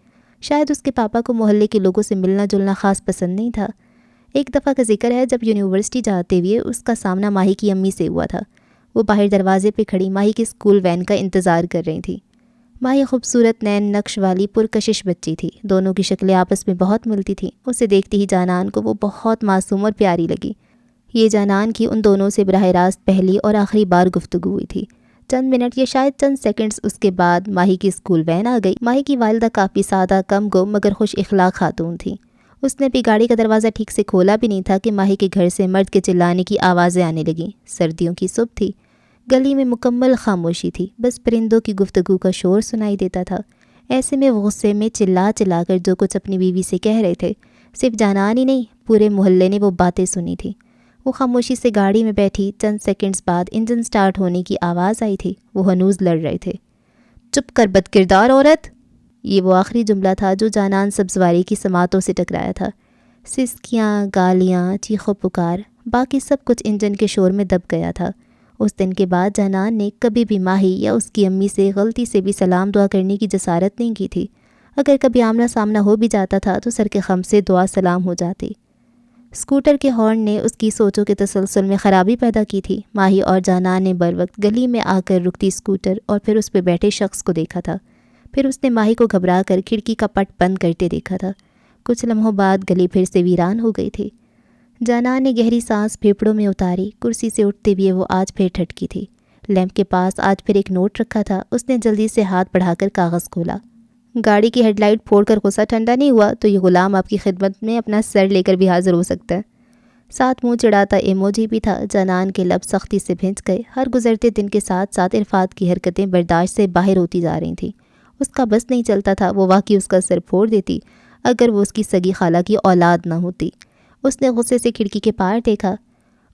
شاید اس کے پاپا کو محلے کے لوگوں سے ملنا جلنا خاص پسند نہیں تھا۔ ایک دفعہ کا ذکر ہے جب یونیورسٹی جاتے ہوئے اس کا سامنا ماہی کی امی سے ہوا تھا۔ وہ باہر دروازے پہ کھڑی ماہی کی اسکول وین کا انتظار کر رہی تھی۔ ماہی خوبصورت نین نقش والی پرکشش بچی تھی، دونوں کی شکلیں آپس میں بہت ملتی تھیں۔ اسے دیکھتی ہی جانان کو وہ بہت معصوم اور پیاری لگی۔ یہ جانان کی ان دونوں سے براہ راست پہلی اور آخری بار گفتگو ہوئی تھی۔ چند منٹ یا شاید چند سیکنڈز اس کے بعد ماہی کی اسکول وین آ گئی۔ ماہی کی والدہ کافی سادہ، کم گو مگر خوش اخلاق خاتون تھیں۔ اس نے بھی گاڑی کا دروازہ ٹھیک سے کھولا بھی نہیں تھا کہ ماہی کے گھر سے مرد کے چلانے کی آوازیں آنے لگیں۔ سردیوں کی صبح تھی، گلی میں مکمل خاموشی تھی، بس پرندوں کی گفتگو کا شور سنائی دیتا تھا۔ ایسے میں وہ غصے میں چلا چلا کر جو کچھ اپنی بیوی سے کہہ رہے تھے، صرف جانان ہی نہیں پورے محلے نے وہ باتیں سنی تھی۔ وہ خاموشی سے گاڑی میں بیٹھی۔ چند سیکنڈز بعد انجن سٹارٹ ہونے کی آواز آئی تھی۔ وہ ہنوز لڑ رہے تھے۔ چپ کر بد کردار عورت! یہ وہ آخری جملہ تھا جو جانان سبزواری کی سماعتوں سے ٹکرایا تھا۔ سسکیاں، گالیاں، چیخو پکار، باقی سب کچھ انجن کے شور میں دب گیا تھا۔ اس دن کے بعد جانان نے کبھی بھی ماہی یا اس کی امی سے غلطی سے بھی سلام دعا کرنے کی جسارت نہیں کی تھی۔ اگر کبھی آمنا سامنا ہو بھی جاتا تھا تو سر کے خم سے دعا سلام ہو جاتی۔ اسکوٹر کے ہارن نے اس کی سوچوں کے تسلسل میں خرابی پیدا کی تھی۔ ماہی اور جانان نے بر وقت گلی میں آ کر رکتی اسکوٹر اور پھر اس پہ بیٹھے شخص کو دیکھا تھا۔ پھر اس نے ماہی کو گھبرا کر کھڑکی کا پٹ بند کرتے دیکھا تھا۔ کچھ لمحوں بعد گلی پھر سے ویران ہو گئی تھی۔ جانان نے گہری سانس پھیپھڑوں میں اتاری۔ کرسی سے اٹھتے ہوئے وہ آج پھر ٹھٹکی تھی۔ لیمپ کے پاس آج پھر ایک نوٹ رکھا تھا۔ اس نے جلدی سے ہاتھ بڑھا کر کاغذ کھولا۔ گاڑی کی ہیڈ لائٹ پھوڑ کر غصہ ٹھنڈا نہیں ہوا تو یہ غلام آپ کی خدمت میں اپنا سر لے کر بھی حاضر ہو سکتا ہے۔ ساتھ منہ چڑھاتا ایموجی بھی تھا۔ جانان کے لب سختی سے بھنج گئے۔ ہر گزرتے دن کے ساتھ ساتھ عرفات کی حرکتیں برداشت سے باہر ہوتی جا رہی تھیں۔ اس کا بس نہیں چلتا تھا، وہ واقعی اس کا سر پھوڑ دیتی اگر وہ اس کی سگی خالہ کی اولاد نہ ہوتی۔ اس نے غصے سے کھڑکی کے پار دیکھا۔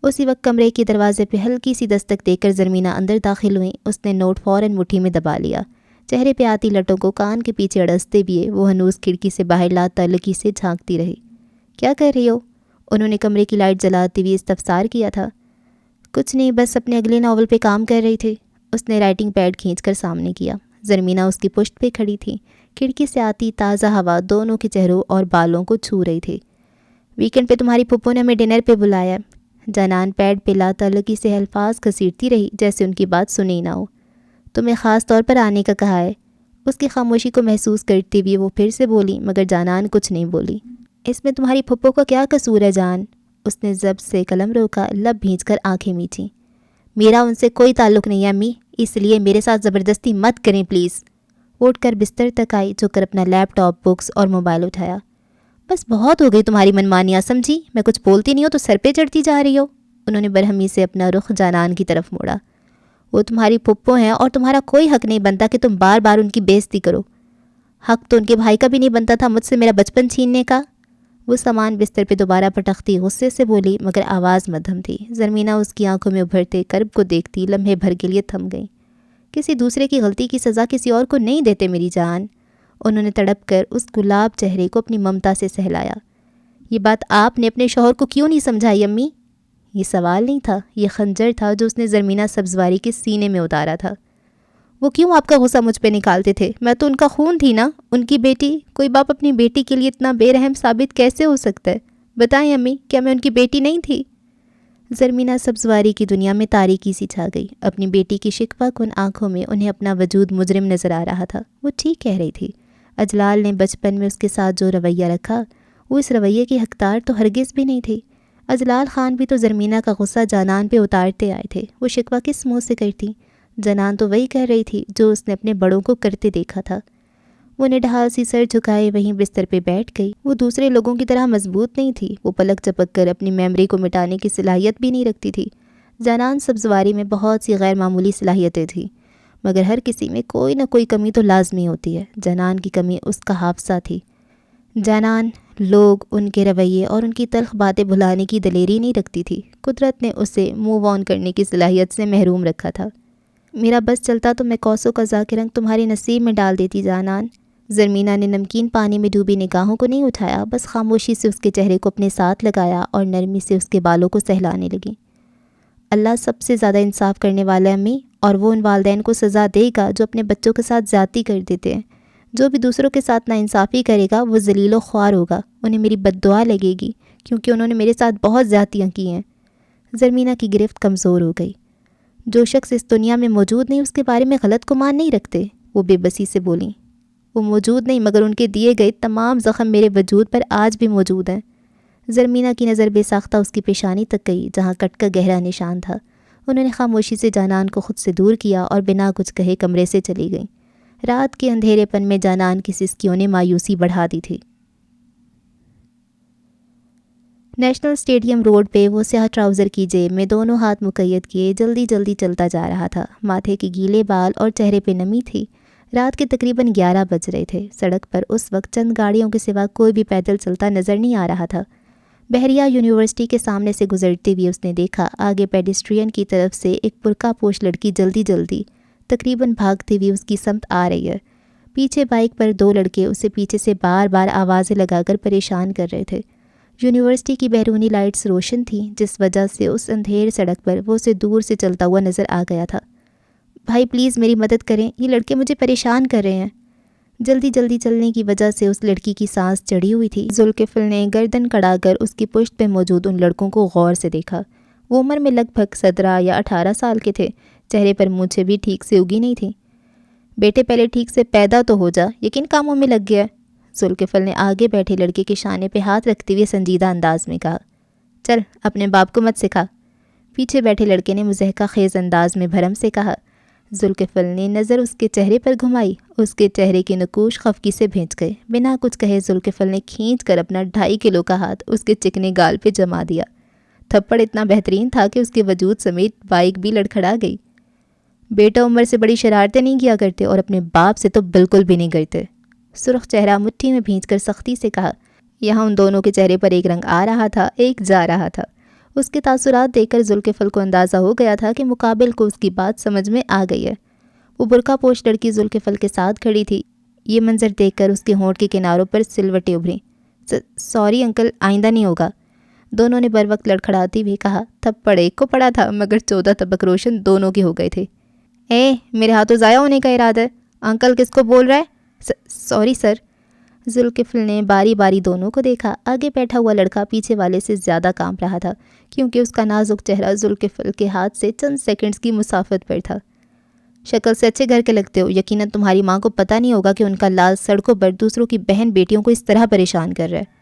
اسی وقت کمرے کے دروازے پہ ہلکی سی دستک دے کر زرمینہ اندر داخل ہوئیں۔ اس نے نوٹ فوراً مٹھی میں دبا لیا۔ چہرے پہ آتی لٹوں کو کان کے پیچھے اڑستے ہوئے وہ ہنوز کھڑکی سے باہر لا تعلقی سے جھانکتی رہی۔ کیا کر رہی ہو؟ انہوں نے کمرے کی لائٹ جلاتے ہوئے استفسار کیا تھا۔ کچھ نہیں، بس اپنے اگلے ناول پہ کام کر رہی تھی۔ اس نے رائٹنگ پیڈ کھینچ کر سامنے کیا۔ زرمینہ اس کی پشت پہ کھڑی تھی۔ کھڑکی سے آتی تازہ ہوا دونوں کے چہروں اور بالوں کو چھو رہی تھی۔ ویکنڈ پہ تمہاری پھپھو نے ہمیں ڈنر پہ بلایا۔ جنان پیڈ پہ لا تعلقی سے الفاظ گھسیٹتی رہی جیسے ان کی بات سنی نہ ہو۔ تمہیں خاص طور پر آنے کا کہا ہے۔ اس کی خاموشی کو محسوس کرتی ہوئی وہ پھر سے بولی، مگر جانان کچھ نہیں بولی۔ اس میں تمہاری پھپھو کا کیا قصور ہے جان؟ اس نے ضبط سے قلم روکا، لب بھینچ کر آنکھیں میچیں۔ میرا ان سے کوئی تعلق نہیں ہے امی، اس لیے میرے ساتھ زبردستی مت کریں پلیز۔ وہ اٹھ کر بستر تک آئی، جھک کر اپنا لیپ ٹاپ، بکس اور موبائل اٹھایا۔ بس بہت ہو گئی تمہاری منمانیاں، سمجھی؟ میں کچھ بولتی نہیں ہوں تو سر پہ چڑھتی جا رہی ہو۔ انہوں نے برہمی سے اپنا رخ جانان کی طرف موڑا۔ وہ تمہاری پھپھو ہیں اور تمہارا کوئی حق نہیں بنتا کہ تم بار بار ان کی بےعزتی کرو۔ حق تو ان کے بھائی کا بھی نہیں بنتا تھا مجھ سے میرا بچپن چھیننے کا۔ وہ سامان بستر پہ دوبارہ پٹختی غصے سے بولی، مگر آواز مدھم تھی۔ زرمینہ اس کی آنکھوں میں ابھرتے کرب کو دیکھتی لمحے بھر کے لیے تھم گئی۔ کسی دوسرے کی غلطی کی سزا کسی اور کو نہیں دیتے میری جان۔ انہوں نے تڑپ کر اس گلاب چہرے کو اپنی ممتا سے سہلایا۔ یہ بات آپ نے اپنے شوہر کو کیوں نہیں سمجھائی امی؟ یہ سوال نہیں تھا، یہ خنجر تھا جو اس نے زرمینہ سبزواری کے سینے میں اتارا تھا۔ وہ کیوں آپ کا غصہ مجھ پہ نکالتے تھے؟ میں تو ان کا خون تھی نا، ان کی بیٹی۔ کوئی باپ اپنی بیٹی کے لیے اتنا بے رحم ثابت کیسے ہو سکتا ہے؟ بتائیں امی، کیا میں ان کی بیٹی نہیں تھی؟ زرمینہ سبزواری کی دنیا میں تاریکی سی چھا گئی۔ اپنی بیٹی کی شکوہ کن آنکھوں میں انہیں اپنا وجود مجرم نظر آ رہا تھا۔ وہ ٹھیک کہہ رہی تھی۔ اجلال نے بچپن میں اس کے ساتھ جو رویہ رکھا، وہ اس رویے کی حقدار تو ہرگز بھی نہیں تھی۔ اجلال خان بھی تو زرمینہ کا غصہ جانان پہ اتارتے آئے تھے۔ وہ شکوہ کس منہ سے کرتی؟ جنان تو وہی کر رہی تھی جو اس نے اپنے بڑوں کو کرتے دیکھا تھا۔ وہ نڈھال سی سر جھکائے وہیں بستر پہ بیٹھ گئی۔ وہ دوسرے لوگوں کی طرح مضبوط نہیں تھی۔ وہ پلک جھپک کر اپنی میموری کو مٹانے کی صلاحیت بھی نہیں رکھتی تھی۔ جانان سبزواری میں بہت سی غیر معمولی صلاحیتیں تھیں، مگر ہر کسی میں کوئی نہ کوئی کمی تو لازمی ہوتی ہے۔ جانان کی کمی اس کا حافظہ تھی۔ جانان لوگ، ان کے رویے اور ان کی تلخ باتیں بھلانے کی دلیری نہیں رکھتی تھی۔ قدرت نے اسے موو آن کرنے کی صلاحیت سے محروم رکھا تھا۔ میرا بس چلتا تو میں کوسوں کا ذاکر رنگ تمہارے نصیب میں ڈال دیتی جانان۔ زرمینہ نے نمکین پانی میں ڈوبی نگاہوں کو نہیں اٹھایا، بس خاموشی سے اس کے چہرے کو اپنے ساتھ لگایا اور نرمی سے اس کے بالوں کو سہلانے لگی۔ اللہ سب سے زیادہ انصاف کرنے والا ہے امی، اور وہ ان والدین کو سزا دے گا جو اپنے بچوں کے ساتھ زیادتی کر دیتے ہیں۔ جو بھی دوسروں کے ساتھ ناانصافی کرے گا وہ ذلیل و خوار ہوگا۔ انہیں میری بد دعا لگے گی، کیونکہ انہوں نے میرے ساتھ بہت زیادتیاں کی ہیں۔ زرمینہ کی گرفت کمزور ہو گئی۔ جو شخص اس دنیا میں موجود نہیں اس کے بارے میں غلط گمان نہیں رکھتے، وہ بے بسی سے بولیں۔ وہ موجود نہیں، مگر ان کے دیے گئے تمام زخم میرے وجود پر آج بھی موجود ہیں۔ زرمینہ کی نظر بے ساختہ اس کی پیشانی تک گئی جہاں کٹ کا گہرا نشان تھا۔ انہوں نے خاموشی سے جانان کو خود سے دور کیا اور بنا کچھ کہے کمرے سے چلی گئیں۔ رات کے اندھیرے پن میں جانان کی سسکیوں نے مایوسی بڑھا دی تھی۔ نیشنل اسٹیڈیم روڈ پہ وہ سیاہ ٹراؤزر کی جیب میں دونوں ہاتھ مقید کیے جلدی جلدی چلتا جا رہا تھا۔ ماتھے کے گیلے بال اور چہرے پہ نمی تھی۔ رات کے تقریباً 11 بج رہے تھے۔ سڑک پر اس وقت چند گاڑیوں کے سوا کوئی بھی پیدل چلتا نظر نہیں آ رہا تھا۔ بحریہ یونیورسٹی کے سامنے سے گزرتے ہوئے اس نے دیکھا آگے پیڈسٹرین کی طرف سے ایک برقع پوش لڑکی جلدی جلدی تقریباً بھاگتے ہوئے اس کی سمت آ رہی ہے۔ پیچھے بائک پر 2 لڑکے اسے پیچھے سے بار بار آوازیں لگا کر پریشان کر رہے تھے۔ یونیورسٹی کی بیرونی لائٹس روشن تھیں، جس وجہ سے اس اندھیر سڑک پر وہ اسے دور سے چلتا ہوا نظر آ گیا تھا۔ بھائی پلیز میری مدد کریں، یہ لڑکے مجھے پریشان کر رہے ہیں۔ جلدی جلدی چلنے کی وجہ سے اس لڑکی کی سانس چڑھی ہوئی تھی۔ ذوالکفل نے گردن کڑا کر اس کی پشت پہ موجود ان لڑکوں کو غور سے دیکھا۔ وہ عمر میں لگ بھگ 17 یا 18 سال کے تھے۔ چہرے پر مونچھیں بھی ٹھیک سے اگی نہیں تھیں۔ بیٹے پہلے ٹھیک سے پیدا تو ہو جا، یہ کن کاموں میں لگ گیا؟ ذوالکفل نے آگے بیٹھے لڑکے کے شانے پہ ہاتھ رکھتے ہوئے سنجیدہ انداز میں کہا، چل اپنے باپ کو مت سکھا۔ پیچھے بیٹھے لڑکے نے مضحکہ خیز انداز میں بھرم سے کہا۔ ذوالکفل نے نظر اس کے چہرے پر گھمائی۔ اس کے چہرے کے نقوش خفگی سے بھیج گئے۔ بنا کچھ کہے ذوالکفل نے کھینچ کر اپنا 2.5 کلو کا ہاتھ اس کے چکنے گال پہ جما دیا۔ تھپڑ اتنا بہترین تھا کہ اس کے وجود سمیت بائک بھی لڑکھڑا گئی۔ بیٹا عمر سے بڑی شرارتیں نہیں کیا کرتے اور اپنے باپ سے تو بالکل بھی نہیں کرتے۔ سرخ چہرہ مٹھی میں بھینچ کر سختی سے کہا۔ یہاں ان دونوں کے چہرے پر ایک رنگ آ رہا تھا، ایک جا رہا تھا۔ اس کے تاثرات دیکھ کر ذوالفقار کو اندازہ ہو گیا تھا کہ مقابل کو اس کی بات سمجھ میں آ گئی ہے۔ وہ برقع پوش لڑکی ذوالفقار کے ساتھ کھڑی تھی۔ یہ منظر دیکھ کر اس کے ہونٹ کے کناروں پر سلوٹیں ابھریں۔ سوری انکل، آئندہ نہیں ہوگا، دونوں نے بر وقت لڑکھڑاتی ہوئی کہا۔ تھپڑ ایک کو پڑا تھا مگر 14 تبک روشن دونوں کے ہو گئے تھے۔ میرے ہاتھوں ضائع ہونے کا ارادہ ہے؟ انکل کس کو بول رہا ہے؟ Sorry sir. ذوالفقار نے باری باری دونوں کو دیکھا۔ آگے بیٹھا ہوا لڑکا پیچھے والے سے زیادہ کانپ رہا تھا کیونکہ اس کا نازک چہرہ ذوالفقار کے ہاتھ سے چند سیکنڈز کی مسافت پر تھا۔ شکل سے اچھے گھر کے لگتے ہو، یقیناً تمہاری ماں کو پتہ نہیں ہوگا کہ ان کا لال سڑکوں پر دوسروں کی بہن بیٹیوں کو اس طرح پریشان کر رہا ہے۔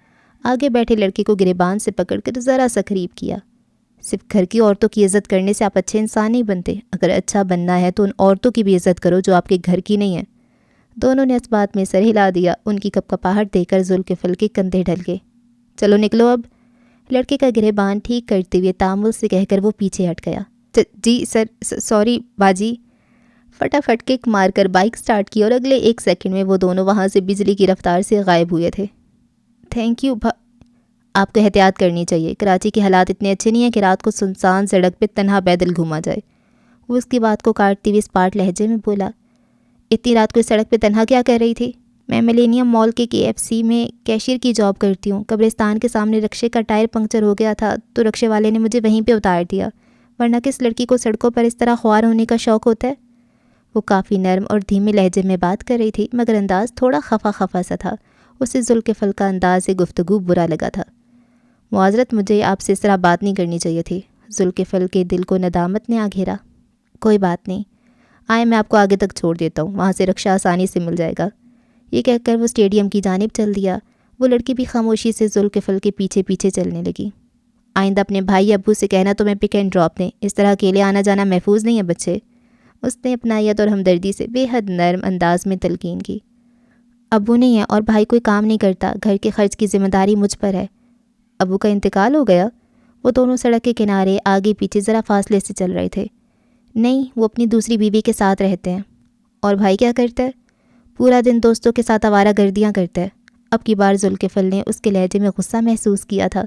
آگے بیٹھے لڑکے کو گریبان سے پکڑ کر ذرا سا قریب کیا۔ صرف گھر کی عورتوں کی عزت کرنے سے آپ اچھے انسان نہیں بنتے، اگر اچھا بننا ہے تو ان عورتوں کی بھی عزت کرو جو آپ کے گھر کی نہیں ہیں۔ دونوں نے اس بات میں سر ہلا دیا۔ ان کی کپکپاہٹ دیکھ کر ذوالفقار کے کندھے ڈھل گئے۔ چلو نکلو اب، لڑکے کا گریبان ٹھیک کرتے ہوئے تامل سے کہہ کر وہ پیچھے ہٹ گیا۔ جی سر، سوری باجی۔ فٹافٹ کک مار کر بائک سٹارٹ کی اور اگلے 1 سیکنڈ میں وہ دونوں وہاں سے بجلی کی رفتار سے غائب ہوئے تھے۔ تھینک یو آپ کو احتیاط کرنی چاہیے، کراچی کے حالات اتنے اچھے نہیں ہیں کہ رات کو سنسان سڑک پہ تنہا پیدل گھوما جائے۔ وہ اس کی بات کو کاٹتے ہوئے اسپاٹ لہجے میں بولا۔ اتنی رات کو اس سڑک پہ تنہا کیا کر رہی تھی؟ میں ملینیم مال کے KFC میں کیشیئر کی جاب کرتی ہوں۔ قبرستان کے سامنے رکشے کا ٹائر پنکچر ہو گیا تھا تو رکشے والے نے مجھے وہیں پہ اتار دیا، ورنہ کس لڑکی کو سڑکوں پر اس طرح خوار ہونے کا شوق ہوتا ہے؟ وہ کافی نرم اور دھیمے لہجے میں بات کر رہی تھی مگر انداز تھوڑا خفا خفا سا تھا۔ اسے ذوالفقار کا انداز گفتگو برا لگا تھا۔ معذرت، مجھے آپ سے اس طرح بات نہیں کرنی چاہیے تھی۔ ذوالفقار کے دل کو ندامت نے آ گھیرا۔ کوئی بات نہیں، آئے میں آپ کو آگے تک چھوڑ دیتا ہوں، وہاں سے رکشہ آسانی سے مل جائے گا۔ یہ کہہ کر وہ اسٹیڈیم کی جانب چل دیا۔ وہ لڑکی بھی خاموشی سے ذوالفقار کے پیچھے پیچھے چلنے لگی۔ آئندہ اپنے بھائی ابو سے کہنا تو میں پک اینڈ ڈراپ دیں، اس طرح اکیلے آنا جانا محفوظ نہیں ہے بچے۔ اس نے اپنائیت اور ہمدردی سے بے حد نرم انداز میں تلقین کی۔ ابو نہیں ہے اور بھائی کوئی کام نہیں کرتا، گھر کے خرچ کی ذمہ داری مجھ پر ہے۔ ابو کا انتقال ہو گیا؟ وہ دونوں سڑک کے کنارے آگے پیچھے ذرا فاصلے سے چل رہے تھے۔ نہیں، وہ اپنی دوسری بیوی کے ساتھ رہتے ہیں۔ اور بھائی کیا کرتا ہے؟ پورا دن دوستوں کے ساتھ آوارہ گردیاں کرتا ہے۔ اب کی بار ذوالفقار نے اس کے لہجے میں غصہ محسوس کیا تھا۔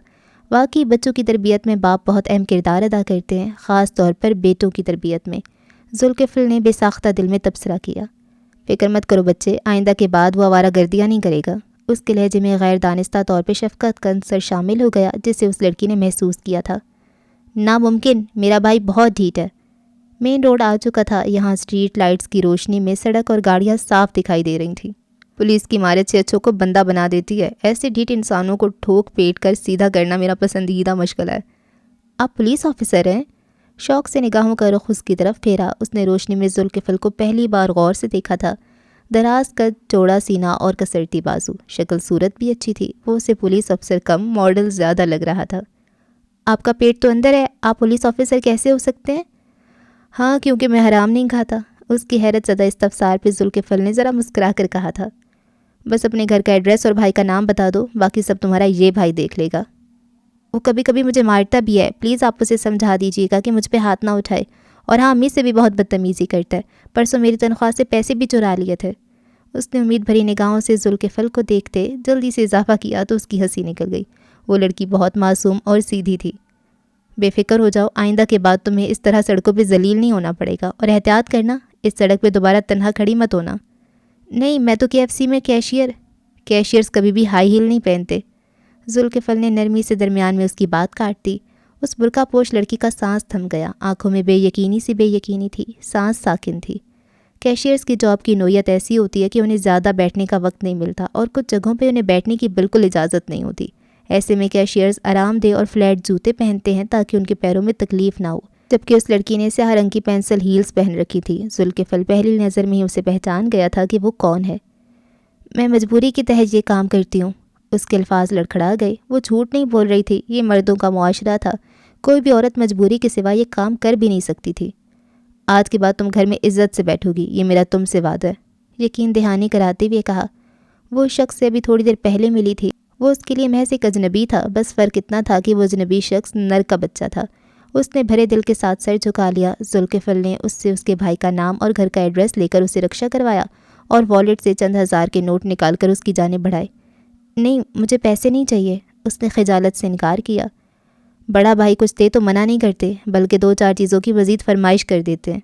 واقعی بچوں کی تربیت میں باپ بہت اہم کردار ادا کرتے ہیں، خاص طور پر بیٹوں کی تربیت میں۔ ذوالفقار نے بے ساختہ دل میں تبصرہ کیا۔ فکر مت کرو بچے، آئندہ کے بعد وہ آوارہ گردیاں نہیں کرے گا۔ اس کے لہجے میں غیر دانستہ طور پہ شفقت کا عنصر شامل ہو گیا جسے اس لڑکی نے محسوس کیا تھا۔ ناممکن، میرا بھائی بہت ڈھیٹ ہے۔ مین روڈ آ چکا تھا، یہاں اسٹریٹ لائٹس کی روشنی میں سڑک اور گاڑیاں صاف دکھائی دے رہی تھیں۔ پولیس کی مارے 6 اچھوں کو بندہ بنا دیتی ہے، ایسے ڈھیٹ انسانوں کو ٹھوک پیٹ کر سیدھا کرنا میرا پسندیدہ مشغلہ ہے۔ آپ پولیس آفیسر ہیں؟ شوق سے نگاہوں کا رخ اس کی طرف پھیرا۔ اس نے روشنی میں ذوالفقار کو پہلی بار غور سے دیکھا تھا۔ دراز قد، چوڑا سینہ اور کسرتی بازو، شکل صورت بھی اچھی تھی۔ وہ اسے پولیس افسر کم ماڈل زیادہ لگ رہا تھا۔ آپ کا پیٹ تو اندر ہے، آپ پولیس آفیسر کیسے ہو سکتے ہیں؟ ہاں، کیونکہ میں حرام نہیں کھاتا۔ اس کی حیرت زدہ استفسار پہ ذوالفقار نے ذرا مسکرا کر کہا تھا۔ بس اپنے گھر کا ایڈریس اور بھائی کا نام بتا دو، باقی سب تمہارا یہ بھائی دیکھ لے گا۔ وہ کبھی کبھی مجھے مارتا بھی ہے، پلیز آپ اسے سمجھا دیجیے گا کہ مجھ پہ ہاتھ نہ اٹھائے، اور ہاں امی سے بھی بہت بدتمیزی کرتا ہے، پرسوں میری تنخواہ سے پیسے بھی چرا لیے تھے۔ اس نے امید بھری نگاہوں سے ذوالفقار کو دیکھتے جلدی سے اضافہ کیا تو اس کی ہنسی نکل گئی۔ وہ لڑکی بہت معصوم اور سیدھی تھی۔ بے فکر ہو جاؤ، آئندہ کے بعد تمہیں اس طرح سڑکوں پہ ذلیل نہیں ہونا پڑے گا، اور احتیاط کرنا، اس سڑک پہ دوبارہ تنہا کھڑی مت ہونا۔ نہیں، میں تو KFC میں کیشیئرز کبھی بھی ہائی ہیل نہیں پہنتے۔ ذوالفقار نے نرمی سے درمیان میں اس کی بات کاٹ دی۔ اس برقع پوش لڑکی کا سانس تھم گیا، آنکھوں میں بے یقینی تھی، سانس ساکن تھی۔ کیشیئرز کی جاب کی نوعیت ایسی ہوتی ہے کہ انہیں زیادہ بیٹھنے کا وقت نہیں ملتا، اور کچھ جگہوں پہ انہیں بیٹھنے کی بالکل اجازت نہیں ہوتی۔ ایسے میں کیشیئرز آرام دہ اور فلیٹ جوتے پہنتے ہیں تاکہ ان کے پیروں میں تکلیف نہ ہو، جبکہ اس لڑکی نے سیاہ رنگ کی پینسل ہیلز پہن رکھی تھی۔ ذوالفقار پہلی نظر میں ہی اسے پہچان گیا تھا کہ وہ کون ہے۔ میں مجبوری کے تحت یہ کام کرتی ہوں۔ اس کے الفاظ لڑکھڑا گئے۔ وہ جھوٹ نہیں بول رہی تھی، یہ مردوں کا معاشرہ تھا، کوئی بھی عورت مجبوری کے سوا یہ کام کر بھی نہیں سکتی تھی۔ آج کے بعد تم گھر میں عزت سے بیٹھو گی، یہ میرا تم سے وعدہ ہے، یقین دہانی کراتے ہوئے کہا۔ وہ شخص سے ابھی تھوڑی دیر پہلے ملی تھی، وہ اس کے لیے محض ایک اجنبی تھا، بس فرق اتنا تھا کہ وہ اجنبی شخص نر کا بچہ تھا۔ اس نے بھرے دل کے ساتھ سر جھکا لیا۔ ذوالکفل نے اس سے اس کے بھائی کا نام اور گھر کا ایڈریس لے کر اسے رکشہ کروایا اور والیٹ سے چند ہزار کے نوٹ نکال کر اس کی جانب بڑھائے۔ نہیں، مجھے پیسے نہیں چاہیے، اس نے خجالت سے انکار کیا۔ بڑا بھائی کچھ دے تو منع نہیں کرتے، بلکہ 2-4 چیزوں کی مزید فرمائش کر دیتے ہیں۔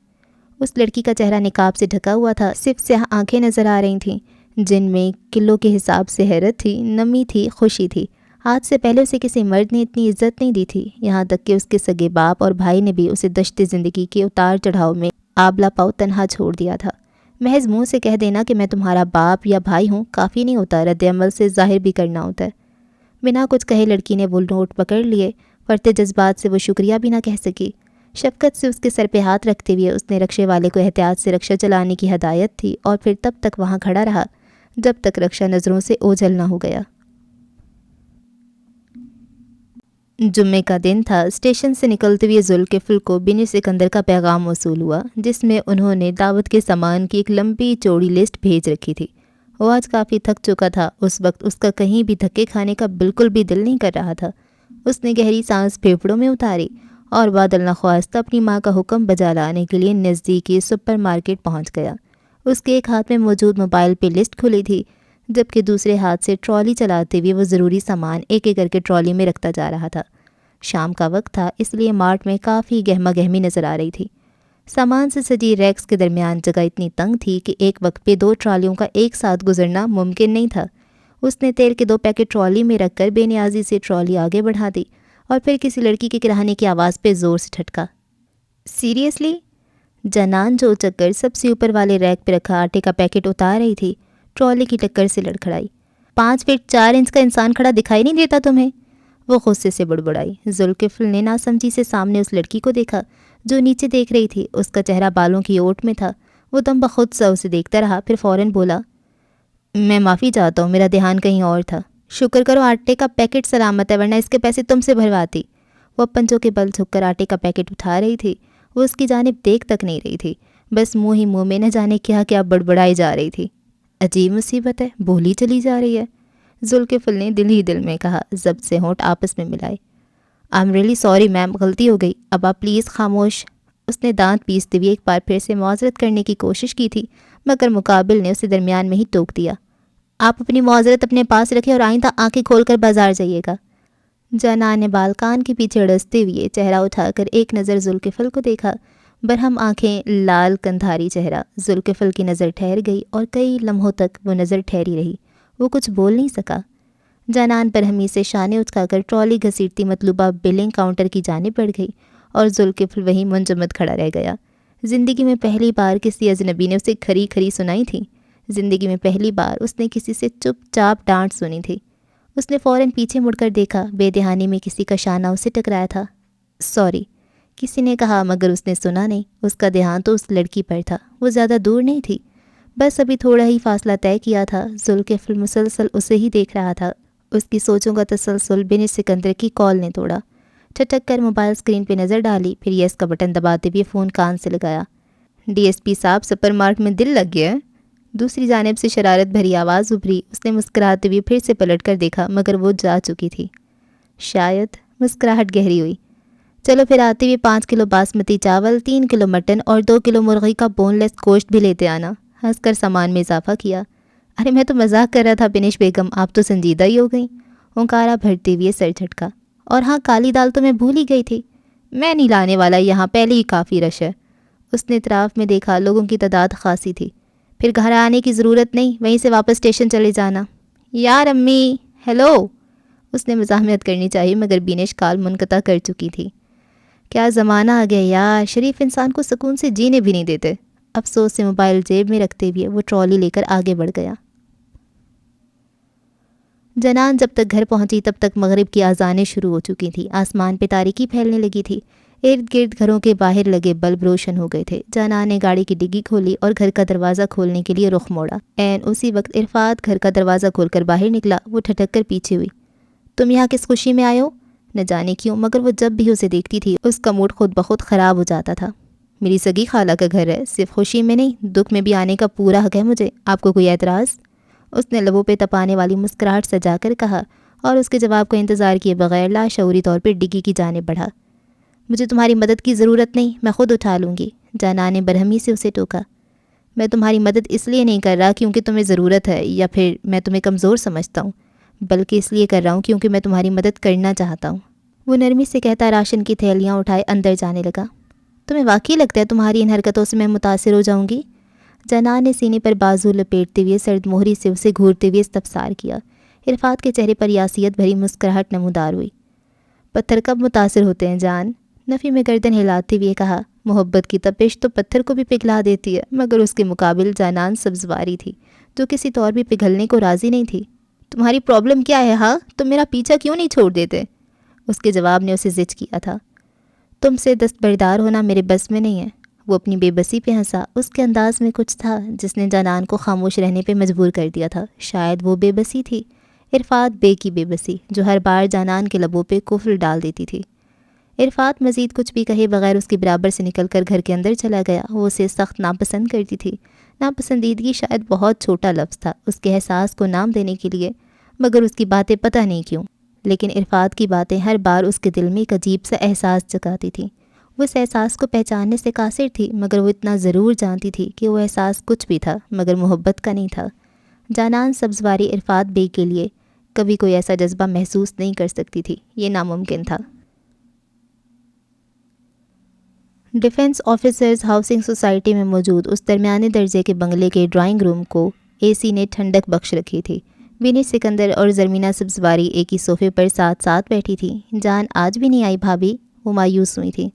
اس لڑکی کا چہرہ نقاب سے ڈھکا ہوا تھا، صرف سیاہ آنکھیں نظر آ رہی تھیں جن میں کلو کے حساب سے حیرت تھی، نمی تھی، خوشی تھی۔ آج سے پہلے اسے کسی مرد نے اتنی عزت نہیں دی تھی، یہاں تک کہ اس کے سگے باپ اور بھائی نے بھی اسے دشت زندگی کے اتار چڑھاؤ میں آبلا پاؤ تنہا چھوڑ دیا تھا۔ محض منہ سے کہہ دینا کہ میں تمہارا باپ یا بھائی ہوں کافی نہیں ہوتا، رد عمل سے ظاہر بھی کرنا ہوتا ہے۔ بنا کچھ کہے لڑکی نے وہ نوٹ پکڑ لیے، فرتے جذبات سے وہ شکریہ بھی نہ کہہ سکی۔ شفقت سے اس کے سر پہ ہاتھ رکھتے ہوئے اس نے رکشے والے کو احتیاط سے رکشہ چلانے کی ہدایت تھی اور پھر تب تک وہاں کھڑا رہا جب تک رکشہ نظروں سے اوجھل نہ ہو گیا۔ جمعے کا دن تھا۔ اسٹیشن سے نکلتے ہوئے ذوالکفل کو بن سکندر کا پیغام موصول ہوا جس میں انہوں نے دعوت کے سامان کی ایک لمبی چوڑی لسٹ بھیج رکھی تھی۔ وہ آج کافی تھک چکا تھا، اس وقت اس کا کہیں بھی دھکے کھانے کا بالکل بھی دل نہیں کر رہا تھا۔ اس نے گہری سانس پھیپھڑوں میں اتاری اور بادل نخواستہ اپنی ماں کا حکم بجا لانے کے لیے نزدیکی سپر مارکیٹ پہنچ گیا۔ اس کے ایک ہاتھ میں موجود موبائل پہ لسٹ کھلی تھی جبکہ دوسرے ہاتھ سے ٹرالی چلاتے ہوئے وہ ضروری سامان ایک ایک کر کے ٹرالی میں رکھتا جا رہا تھا۔ شام کا وقت تھا، اس لیے مارٹ میں کافی گہما گہمی نظر آ رہی تھی۔ سامان سے سجی ریکس کے درمیان جگہ اتنی تنگ تھی کہ ایک وقت پہ 2 ٹرالیوں کا ایک ساتھ گزرنا ممکن نہیں تھا۔ اس نے تیل کے 2 پیکٹ ٹرالی میں رکھ کر بے نیازی سے ٹرالی آگے بڑھا دی اور پھر کسی لڑکی کے کراہنے کی آواز پہ زور سے ٹھٹکا۔ سیریسلی؟ جنان جو چکر سب سے اوپر والے ریک پہ رکھا آٹے کا پیکٹ اتار رہی تھی، ٹرالی کی ٹکر سے لڑکھڑائی۔ 5 فٹ 4 انچ کا انسان کھڑا دکھائی نہیں دیتا تمہیں؟ وہ غصے سے بڑبڑائی۔ ذوالکفل نے ناسمجھی سے سامنے اس لڑکی کو دیکھا جو نیچے دیکھ رہی تھی۔ اس کا چہرہ بالوں کی اوٹ میں تھا۔ وہ دم بخود سا اسے دیکھتا رہا، پھر فوراً بولا، میں معافی چاہتا ہوں، میرا دھیان کہیں اور تھا۔ شکر کرو آٹے کا پیکٹ سلامت ہے، ورنہ اس کے پیسے تم سے بھرواتی۔ وہ پنجوں کے بل جھک کر آٹے کا پیکٹ اٹھا رہی تھی۔ وہ اس کی جانب دیکھ تک نہیں رہی تھی، بس منہ ہی منہ میں نہ جانے کیا کیا بڑبڑائی جا رہی تھی۔ عجیب مصیبت ہے، بولی چلی جا رہی ہے، ذوالکفل نے دل ہی دل میں کہا، ضبط سے ہونٹ آپس میں ملائے۔ I am really sorry ma'am, غلطی ہو گئی، اب آپ پلیز خاموش۔ اس نے دانت پیستے ہوئے ایک بار پھر سے معذرت کرنے کی کوشش کی تھی مگر مقابل نے اسے درمیان میں ہی ٹوک دیا۔ آپ اپنی معذرت اپنے پاس رکھیں اور آئندہ آنکھیں کھول کر بازار جائیے گا۔ جنان نے بالکان کے پیچھے اڑستے ہوئے چہرہ اٹھا کر ایک نظر ذوالکفل کو دیکھا۔ برہم آنکھیں، لال کندھاری چہرہ۔ ذوالکفل کی نظر ٹھہر گئی اور کئی لمحوں تک وہ نظر ٹھہری رہی۔ وہ کچھ بول نہیں سکا۔ جنان برہمی سے شانے اٹھا کر ٹرالی گھسیٹتی مطلوبہ بلنگ کاؤنٹر کی جانب بڑھ گئی اور ذوالکفل وہیں منجمد کھڑا رہ گیا۔ زندگی میں پہلی بار کسی اجنبی نے اسے کھری کھری سنائی تھی۔ زندگی میں پہلی بار اس نے کسی سے چپ چاپ ڈانٹ سنی تھی۔ اس نے فوراً پیچھے مڑ کر دیکھا، بے دہانی میں کسی کا شانہ اسے ٹکرایا تھا۔ سوری، کسی نے کہا مگر اس نے سنا نہیں۔ اس کا دھیان تو اس لڑکی پر تھا، وہ زیادہ دور نہیں تھی، بس ابھی تھوڑا ہی فاصلہ طے کیا تھا۔ ذوالکفل مسلسل اسے ہی دیکھ رہا تھا۔ اس کی سوچوں کا تسلسل بن سکندر کی کال نے توڑا۔ ٹھٹک کر موبائل اسکرین پہ نظر ڈالی، پھر یس کا بٹن دباتے ہوئے فون کان سے لگایا۔ ڈی ایس پی صاحب، سپر مارٹ میں دل لگ گیا ہے؟ دوسری جانب سے شرارت بھری آواز ابھری۔ اس نے مسکراتے ہوئے پھر سے پلٹ کر دیکھا مگر وہ جا چکی تھی۔ شاید مسکراہٹ گہری ہوئی۔ چلو پھر آتے ہوئے 5 کلو باسمتی چاول، 3 کلو مٹن اور 2 کلو مرغی کا بون لیس گوشت بھی لیتے آنا۔ ہنس کر سامان میں اضافہ کیا۔ ارے میں تو مذاق کر رہا تھا بنش بیگم، آپ تو سنجیدہ ہی ہو گئیں۔ اونکارا بھرتے ہوئے سر جھٹکا۔ اور ہاں، کالی دال تو میں بھول ہی گئی تھی، میں نہیں لانے والا، یہاں پہلے ہی کافی رش ہے۔ اس نے اطراف میں دیکھا، لوگوں کی تعداد خاصی تھی۔ پھر گھر آنے کی ضرورت نہیں، وہیں سے واپس اسٹیشن چلے جانا۔ یار امی، ہیلو۔ اس نے مزاحمت کرنی چاہیے مگر بینش کال منقطع کر چکی تھی۔ کیا زمانہ آ گیا یار، شریف انسان کو سکون سے جینے بھی نہیں دیتے۔ افسوس سے موبائل جیب میں رکھتے ہوئے وہ ٹرالی لے کر آگے بڑھ گیا۔ جنان جب تک گھر پہنچی تب تک مغرب کی اذانیں شروع ہو چکی تھیں۔ آسمان پہ تاریکی پھیلنے لگی تھی۔ ارد گرد گھروں کے باہر لگے بلب روشن ہو گئے تھے۔ جنان نے گاڑی کی ڈگی کھولی اور گھر کا دروازہ کھولنے کے لیے رخ موڑا۔ اسی وقت عرفات گھر کا دروازہ کھول کر باہر نکلا۔ وہ ٹھٹک کر پیچھے ہوئی۔ تم یہاں کس خوشی میں آئے ہو؟ نہ جانے کیوں مگر وہ جب بھی اسے دیکھتی تھی اس کا موڈ خود بخود خراب ہو جاتا تھا۔ میری سگی خالہ کا گھر ہے، صرف خوشی میں نہیں دکھ میں بھی آنے کا پورا حق ہے مجھے، آپ کو کوئی اعتراض؟ اس نے لبوں پہ تپانے والی مسکراہٹ سجا کر کہا اور اس کے جواب کا انتظار کیے بغیر لاشعوری طور پہ ڈگی کی جانب بڑھا۔ مجھے تمہاری مدد کی ضرورت نہیں، میں خود اٹھا لوں گی، جانان نے برہمی سے اسے ٹوکا۔ میں تمہاری مدد اس لیے نہیں کر رہا کیونکہ تمہیں ضرورت ہے یا پھر میں تمہیں کمزور سمجھتا ہوں، بلکہ اس لیے کر رہا ہوں کیونکہ میں تمہاری مدد کرنا چاہتا ہوں۔ وہ نرمی سے کہتا راشن کی تھیلیاں اٹھائے اندر جانے لگا۔ تمہیں واقعی لگتا ہے تمہاری ان حرکتوں سے میں متاثر ہو جاؤں گی؟ جنان نے سینے پر بازو لپیٹتے ہوئے سرد مہری سے اسے گھورتے ہوئے استفسار کیا۔ عرفات کے چہرے پر یاسیت بھری مسکراہٹ نمودار ہوئی۔ پتھر کب متاثر ہوتے ہیں جان؟ نفی میں گردن ہلاتے ہوئے کہا۔ محبت کی تپش تو پتھر کو بھی پگھلا دیتی ہے، مگر اس کے مقابل جانان سبزواری تھی جو کسی طور بھی پگھلنے کو راضی نہیں تھی۔ تمہاری پرابلم کیا ہے ہاں؟ تم میرا پیچھا کیوں نہیں چھوڑ دیتے؟ اس کے جواب نے اسے زج کیا تھا۔ تم سے دستبردار ہونا میرے بس میں نہیں ہے۔ وہ اپنی بے بسی پہ ہنسا۔ اس کے انداز میں کچھ تھا جس نے جانان کو خاموش رہنے پہ مجبور کر دیا تھا۔ شاید وہ بے بسی تھی، عرفات بے کی بے بسی، جو ہر بار جانان کے لبوں پہ کفر ڈال دیتی تھی۔ عرفات مزید کچھ بھی کہے بغیر اس کی برابر سے نکل کر گھر کے اندر چلا گیا۔ وہ اسے سخت ناپسند کرتی تھی۔ ناپسندیدگی شاید بہت چھوٹا لفظ تھا اس کے احساس کو نام دینے کے لیے، مگر اس کی باتیں پتہ نہیں کیوں، لیکن عرفات کی باتیں ہر بار اس کے دل میں ایک عجیب سا احساس جگاتی تھیں۔ وہ اس احساس کو پہچاننے سے قاصر تھی، مگر وہ اتنا ضرور جانتی تھی کہ وہ احساس کچھ بھی تھا مگر محبت کا نہیں تھا۔ جانان سبزواری عرفات بے کے لیے کبھی کوئی ایسا جذبہ محسوس نہیں کر سکتی تھی، یہ ناممکن تھا۔ ڈیفنس آفیسرز ہاؤسنگ سوسائٹی میں موجود اس درمیانے درجے کے بنگلے کے ڈرائنگ روم کو اے سی نے ٹھنڈک بخش رکھی تھی۔ بینی سکندر اور زرمینہ سبزواری ایک ہی صوفے پر ساتھ ساتھ بیٹھی تھی۔ جان آج بھی نہیں آئی بھابھی؟ وہ مایوس ہوئی تھی۔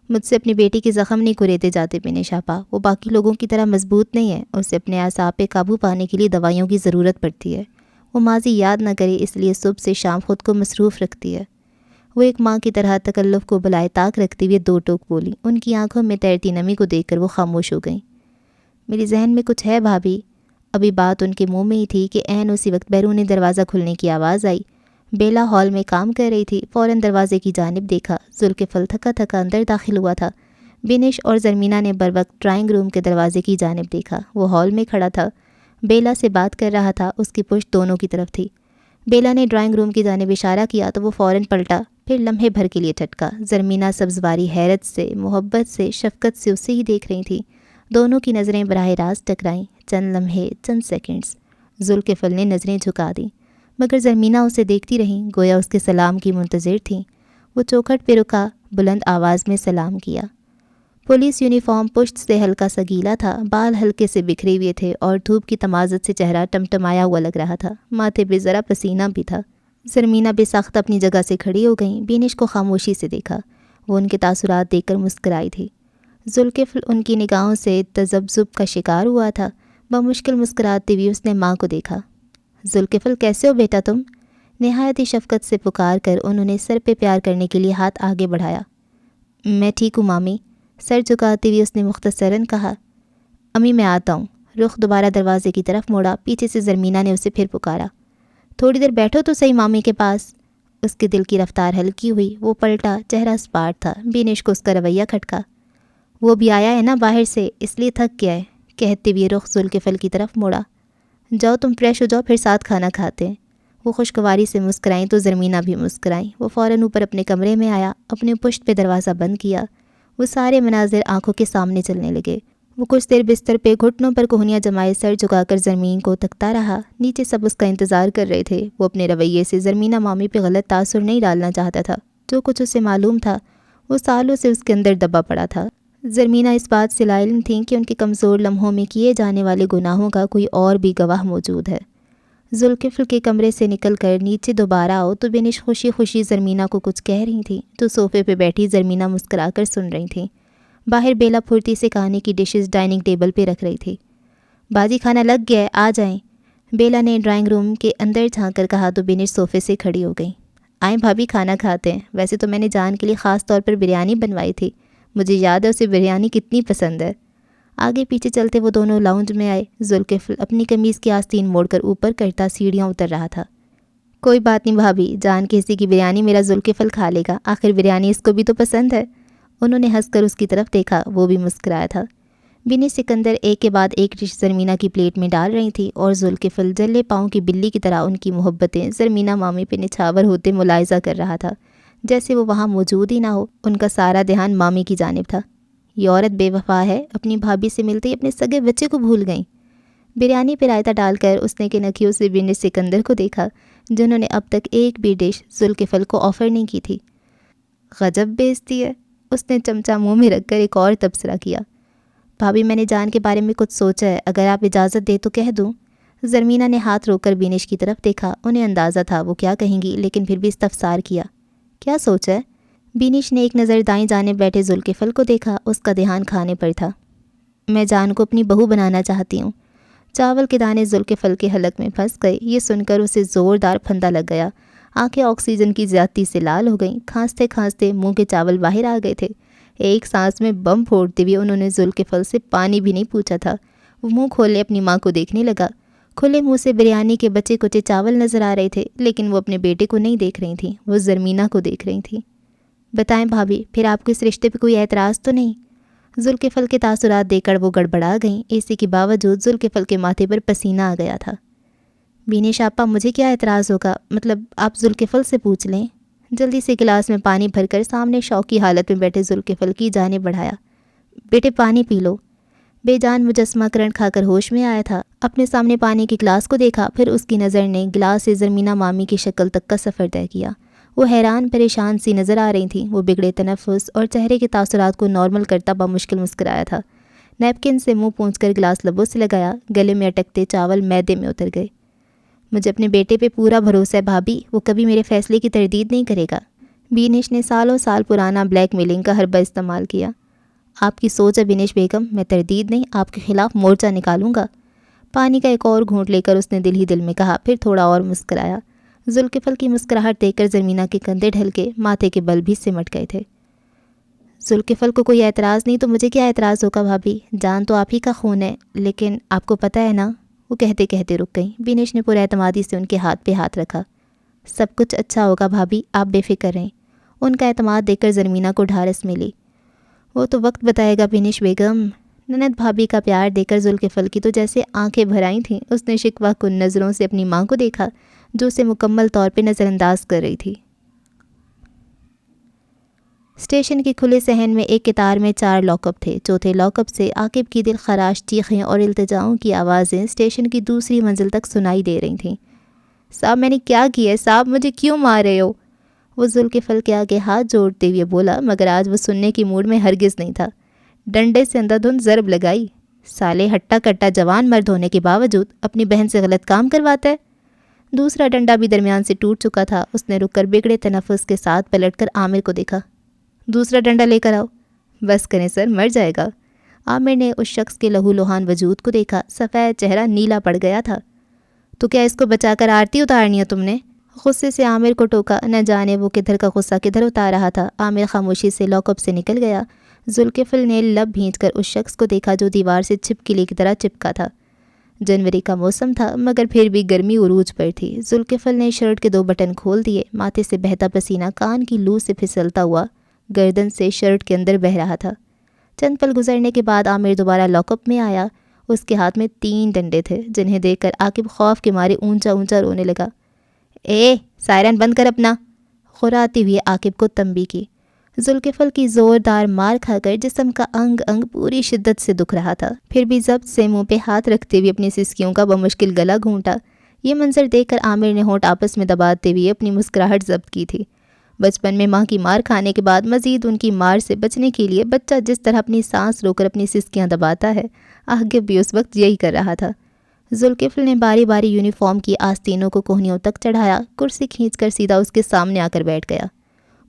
مجھ سے اپنی بیٹی کے زخم نہیں کریدے جاتے بینش آپا، وہ باقی لوگوں کی طرح مضبوط نہیں ہے، اسے اپنے اعصاب پہ قابو پانے کے لیے دوائیوں کی ضرورت پڑتی ہے۔ وہ ماضی یاد نہ کرے اس لیے صبح سے شام خود کو مصروف رکھتی ہے۔ وہ ایک ماں کی طرح تکلف کو بلائے طاق رکھتے ہوئے دو ٹوک بولی۔ ان کی آنکھوں میں تیرتی نمی کو دیکھ کر وہ خاموش ہو گئیں۔ میری ذہن میں کچھ ہے بھابھی۔ ابھی بات ان کے منہ میں ہی تھی کہ عین اسی وقت بیرون دروازہ کھلنے کی آواز آئی۔ بیلا ہال میں کام کر رہی تھی، فوراً دروازے کی جانب دیکھا۔ ذوالکفل تھکا تھکا اندر داخل ہوا تھا۔ بینش اور زرمینہ نے بروقت ڈرائنگ روم کے دروازے کی جانب دیکھا۔ وہ ہال میں کھڑا تھا، بیلا سے بات کر رہا تھا، اس کی پشت دونوں کی طرف تھی۔ بیلا نے ڈرائنگ روم کی جانب اشارہ کیا تو وہ فوراً پلٹا، پھر لمحے بھر کے لیے ٹھٹکا۔ زرمینہ سبزواری حیرت سے، محبت سے، شفقت سے اسے ہی دیکھ رہی تھی۔ دونوں کی نظریں براہ راست ٹکرائیں، چند لمحے، چند سیکنڈز۔ ذوالکفل نے نظریں جھکا دیں، مگر زرمینہ اسے دیکھتی رہیں، گویا اس کے سلام کی منتظر تھیں۔ وہ چوکھٹ پہ رکا، بلند آواز میں سلام کیا۔ پولیس یونیفارم پشت سے ہلکا سا گیلا تھا، بال ہلکے سے بکھرے ہوئے تھے اور دھوپ کی تمازت سے چہرہ ٹمٹمایا ہوا لگ رہا تھا۔ ماتھے پہ ذرا پسینہ بھی تھا۔ زرمینہ بے ساختہ اپنی جگہ سے کھڑی ہو گئیں۔ بینش کو خاموشی سے دیکھا، وہ ان کے تاثرات دیکھ کر مسکرائی تھی۔ ذوالکفل ان کی نگاہوں سے تذبذب کا شکار ہوا تھا۔ بمشکل مسکراتے ہوئے اس نے ماں کو دیکھا۔ ذوالکفل کیسے ہو بیٹا تم؟ نہایت ہی شفقت سے پکار کر انہوں نے سر پہ پیار کرنے کے لیے ہاتھ آگے بڑھایا۔ میں ٹھیک ہوں مامی، سر جھکاتے ہوئے اس نے مختصراً کہا۔ امی میں آتا ہوں۔ رخ دوبارہ دروازے کی طرف موڑا، پیچھے سے زرمینہ نے اسے پھر پکارا۔ تھوڑی دیر بیٹھو تو صحیح مامی کے پاس۔ اس کے دل کی رفتار ہلکی ہوئی، وہ پلٹا، چہرہ اسپاٹ تھا۔ بینش کو اس کا رویہ کھٹکا۔ وہ بھی آیا ہے نا باہر سے، اس لیے تھک گیا ہے، کہتے ہوئے رخ ذوالکفل کی طرف موڑا۔ جاؤ تم فریش ہو جاؤ، پھر ساتھ کھانا کھاتے ہیں۔ وہ خوشگواری سے مسکرائیں تو زرمینہ بھی مسکرائیں۔ وہ فوراً اوپر اپنے کمرے میں آیا، اپنے پشت پہ دروازہ بند کیا۔ وہ سارے مناظر آنکھوں کے سامنے چلنے لگے۔ وہ کچھ دیر بستر پہ گھٹنوں پر کوہنیاں جمائے سر جھکا کر زمین کو تکتا رہا۔ نیچے سب اس کا انتظار کر رہے تھے۔ وہ اپنے رویے سے زرمینہ مامی پہ غلط تاثر نہیں ڈالنا چاہتا تھا۔ جو کچھ اسے معلوم تھا وہ سالوں سے اس کے اندر دبا پڑا تھا۔ زرمینہ اس بات سے لا علم تھیں کہ ان کے کمزور لمحوں میں کیے جانے والے گناہوں کا کوئی اور بھی گواہ موجود ہے۔ ذوالکفل کے کمرے سے نکل کر نیچے دوبارہ آؤ تو بینش خوشی خوشی زرمینہ کو کچھ کہہ رہی تھیں تو صوفے پہ بیٹھی زرمینہ مسکرا کر سن رہی تھیں۔ باہر بیلا پھرتی سے کھانے کی ڈشز ڈائننگ ٹیبل پہ رکھ رہی تھی۔ باجی کھانا لگ گیا ہے، آ جائیں۔ بیلا نے ڈرائنگ روم کے اندر جھانک کر کہا تو بینش صوفے سے کھڑی ہو گئی۔ آئیں بھابھی کھانا کھاتے ہیں۔ ویسے تو میں نے جان کے لیے خاص طور پر بریانی بنوائی تھی، مجھے یاد ہے اسے بریانی کتنی پسند ہے۔ آگے پیچھے چلتے وہ دونوں لاؤنج میں آئے۔ ذوالکفل اپنی قمیض کی آستین موڑ کر اوپر کرتا سیڑھیاں اتر رہا تھا۔ کوئی بات نہیں بھابھی، جان کے حصے کی بریانی میرا ذوالکفل کھا لے گا، آخر بریانی اس کو بھی تو پسند ہے۔ انہوں نے ہنس کر اس کی طرف دیکھا، وہ بھی مسکرایا تھا۔ بینی سکندر ایک کے بعد ایک ڈش زرمینہ کی پلیٹ میں ڈال رہی تھی اور ذوالکفل جلے پاؤں کی بلی کی طرح ان کی محبتیں زرمینہ مامی پہ نچھاور ہوتے ملاحظہ کر رہا تھا۔ جیسے وہ وہاں موجود ہی نہ ہو۔ ان کا سارا دھیان مامی کی جانب تھا۔ یہ عورت بے وفا ہے، اپنی بھابھی سے ملتے ہی اپنے سگے بچے کو بھول گئیں۔ بریانی پہ رائتا ڈال کر اس نے کنکھیوں سے بن سکندر کو دیکھا، جنہوں نے اب تک ایک بھی ڈش ذوالکفل کو آفر نہیں کی تھی۔ غجب بیزتی ہے، اس نے چمچہ منہ میں رکھ کر ایک اور تبصرہ کیا۔ بھابھی میں نے جان کے بارے میں کچھ سوچا ہے، اگر آپ اجازت دے تو کہہ دوں۔ زرمینہ نے ہاتھ روک کر بینش کی طرف دیکھا، انہیں اندازہ تھا وہ کیا کہیں گی، لیکن پھر بھی استفسار کیا۔ کیا سوچا ہے؟ بینش نے ایک نظر دائیں جانب بیٹھے ذوالکفل کو دیکھا، اس کا دھیان کھانے پر تھا۔ میں جان کو اپنی بہو بنانا چاہتی ہوں۔ چاول کے دانے ذوالکفل کے حلق میں پھنس گئے، یہ سن کر اسے زوردار پھندا لگ گیا۔ آنکھیں آکسیجن کی زیادتی سے لال ہو گئیں، کھانستے کھانستے منہ کے چاول باہر آ گئے تھے۔ ایک سانس میں بم پھوڑتے ہوئے انہوں نے ذوالکفل سے پانی بھی نہیں پوچھا تھا۔ وہ منہ کھولے اپنی ماں کو دیکھنے لگا۔ کھلے منہ سے بریانی کے بچے کچے چاول نظر آ رہے تھے، لیکن وہ اپنے بیٹے کو نہیں دیکھ رہی تھیں، وہ زرمینہ کو دیکھ رہی تھیں۔ بتائیں بھابھی، پھر آپ کو اس رشتے پہ کوئی اعتراض تو نہیں؟ ذوالکفل کے تاثرات دیکھ کر وہ گڑبڑا گئیں، اسی کے باوجود ذوالکفل کے ماتھے پر پسینہ آ گیا تھا۔ بینش آپا، مجھے کیا اعتراض ہوگا؟ مطلب آپ ذوالکفل سے پوچھ لیں۔ جلدی سے گلاس میں پانی بھر کر سامنے شوقی حالت میں بیٹھے ذوالکفل کی جانب بڑھایا۔ بیٹے پانی پی لو۔ بے جان مجسمہ کرنٹ کھا کر ہوش میں آیا تھا، اپنے سامنے پانی کے گلاس کو دیکھا، پھر اس کی نظر نے گلاس سے زرمینہ مامی کی شکل تک کا سفر طے کیا۔ وہ حیران پریشان سی نظر آ رہی تھیں، وہ بگڑے تنفس اور چہرے کے تاثرات کو نارمل کرتا بمشکل مسکرایا تھا۔ نیپکن سے منہ پونچھ کر گلاس لبوں سے لگایا، گلے میں اٹکتے چاول معدے میں اتر گئے۔ مجھے اپنے بیٹے پہ پورا بھروسہ ہے بھابھی، وہ کبھی میرے فیصلے کی تردید نہیں کرے گا۔ بینش نے سالوں سال پرانا بلیک میلنگ کا حربہ استعمال کیا۔ آپ کی سوچ ہے بینش بیگم، میں تردید نہیں، آپ کے خلاف مورچہ نکالوں گا۔ پانی کا ایک اور گھونٹ لے کر اس نے دل ہی دل میں کہا، پھر تھوڑا اور مسکرایا۔ ذوالکفل کی مسکراہٹ دیکھ کر زرمینہ کے کندھے ڈھل کے ماتھے کے بل بھی سمٹ گئے تھے۔ ذوالکفل کو کوئی اعتراض نہیں تو مجھے کیا اعتراض ہوگا بھابھی، جان تو آپ ہی کا خون ہے، لیکن آپ کو پتہ ہے نا۔ وہ کہتے کہتے رک گئیں۔ بینش نے پر اعتمادی سے ان کے ہاتھ پہ ہاتھ رکھا۔ سب کچھ اچھا ہوگا بھابھی، آپ بے فکر رہیں۔ ان کا اعتماد دیکھ کر زرمینہ کو ڈھارس ملی۔ وہ تو وقت بتائے گا بینش بیگم۔ نند بھابھی کا پیار دیکھ کر ذوالکفل کی تو جیسے آنکھیں بھر آئی تھیں، اس نے شکوہ کن نظروں سے اپنی ماں کو دیکھا، جو اسے مکمل طور پہ نظر انداز کر رہی تھی۔ اسٹیشن کے کھلے صحن میں ایک قطار میں 4 لاک اپ تھے۔ چوتھے لاک اپ سے عاقب کی دل خراش چیخیں اور التجاؤں کی آوازیں اسٹیشن کی دوسری منزل تک سنائی دے رہی تھیں۔ صاحب میں نے کیا کیا ہے صاحب، مجھے کیوں مار رہے ہو؟ وہ ذوالکفل کے آگے ہاتھ جوڑتے ہوئے بولا، مگر آج وہ سننے کی موڈ میں ہرگز نہیں تھا۔ ڈنڈے سے اندھا دھند ضرب لگائی۔ سالے ہٹا کٹا جوان مرد ہونے کے باوجود اپنی بہن سے غلط کام کرواتا ہے۔ دوسرا ڈنڈا بھی درمیان سے ٹوٹ چکا تھا۔ اس نے رک کر بگڑے تنفس کے ساتھ پلٹ کر عامر کو دیکھا۔ دوسرا ڈنڈا لے کر آؤ۔ بس کریں سر، مر جائے گا۔ عامر نے اس شخص کے لہو لہان وجود کو دیکھا، سفید چہرہ نیلا پڑ گیا تھا۔ تو کیا اس کو بچا کر آرتی اتارنی ہے تم نے؟ غصے سے عامر کو ٹوکا، نہ جانے وہ کدھر کا غصہ کدھر اتار رہا تھا۔ عامر خاموشی سے لاک اپ سے نکل گیا۔ ذوالکفل نے لب بھینچ کر اس شخص کو دیکھا جو دیوار سے چھپکلی کی طرح چپکا تھا۔ جنوری کا موسم تھا، مگر پھر بھی گرمی عروج پر تھی۔ ذوالکفل نے شرٹ کے 2 بٹن کھول دیے، ماتھے سے بہتا پسینہ کان کی لو سے پھسلتا ہوا گردن سے شرٹ کے اندر بہہ رہا تھا۔ چند پل گزرنے کے بعد عامر دوبارہ لاک اپ میں آیا۔ اس کے ہاتھ میں 3 ڈنڈے تھے، جنہیں دیکھ کر عاقب خوف کے مارے اونچا اونچا رونے لگا۔ اے سائرن بند کر اپنا، خراتی ہوئے عاقب کو تنبیہ کی۔ ذوالکفل کی زوردار مار کھا کر جسم کا انگ انگ پوری شدت سے دکھ رہا تھا، پھر بھی ضبط سے منہ پہ ہاتھ رکھتے ہوئے اپنی سسکیوں کا بمشکل گلا گھونٹا۔ یہ منظر دیکھ کر عامر نے ہونٹ آپس میں دباتے ہوئے اپنی مسکراہٹ ضبط کی تھی۔ بچپن میں ماں کی مار کھانے کے بعد مزید ان کی مار سے بچنے کے لیے بچہ جس طرح اپنی سانس رو کر اپنی سسکیاں دباتا ہے، عاقب بھی اس وقت یہی کر رہا تھا۔ ذوالکفل نے باری باری یونیفارم کی آستینوں کو کوہنیوں تک چڑھایا، کرسی کھینچ کر سیدھا اس کے سامنے آ کر بیٹھ گیا۔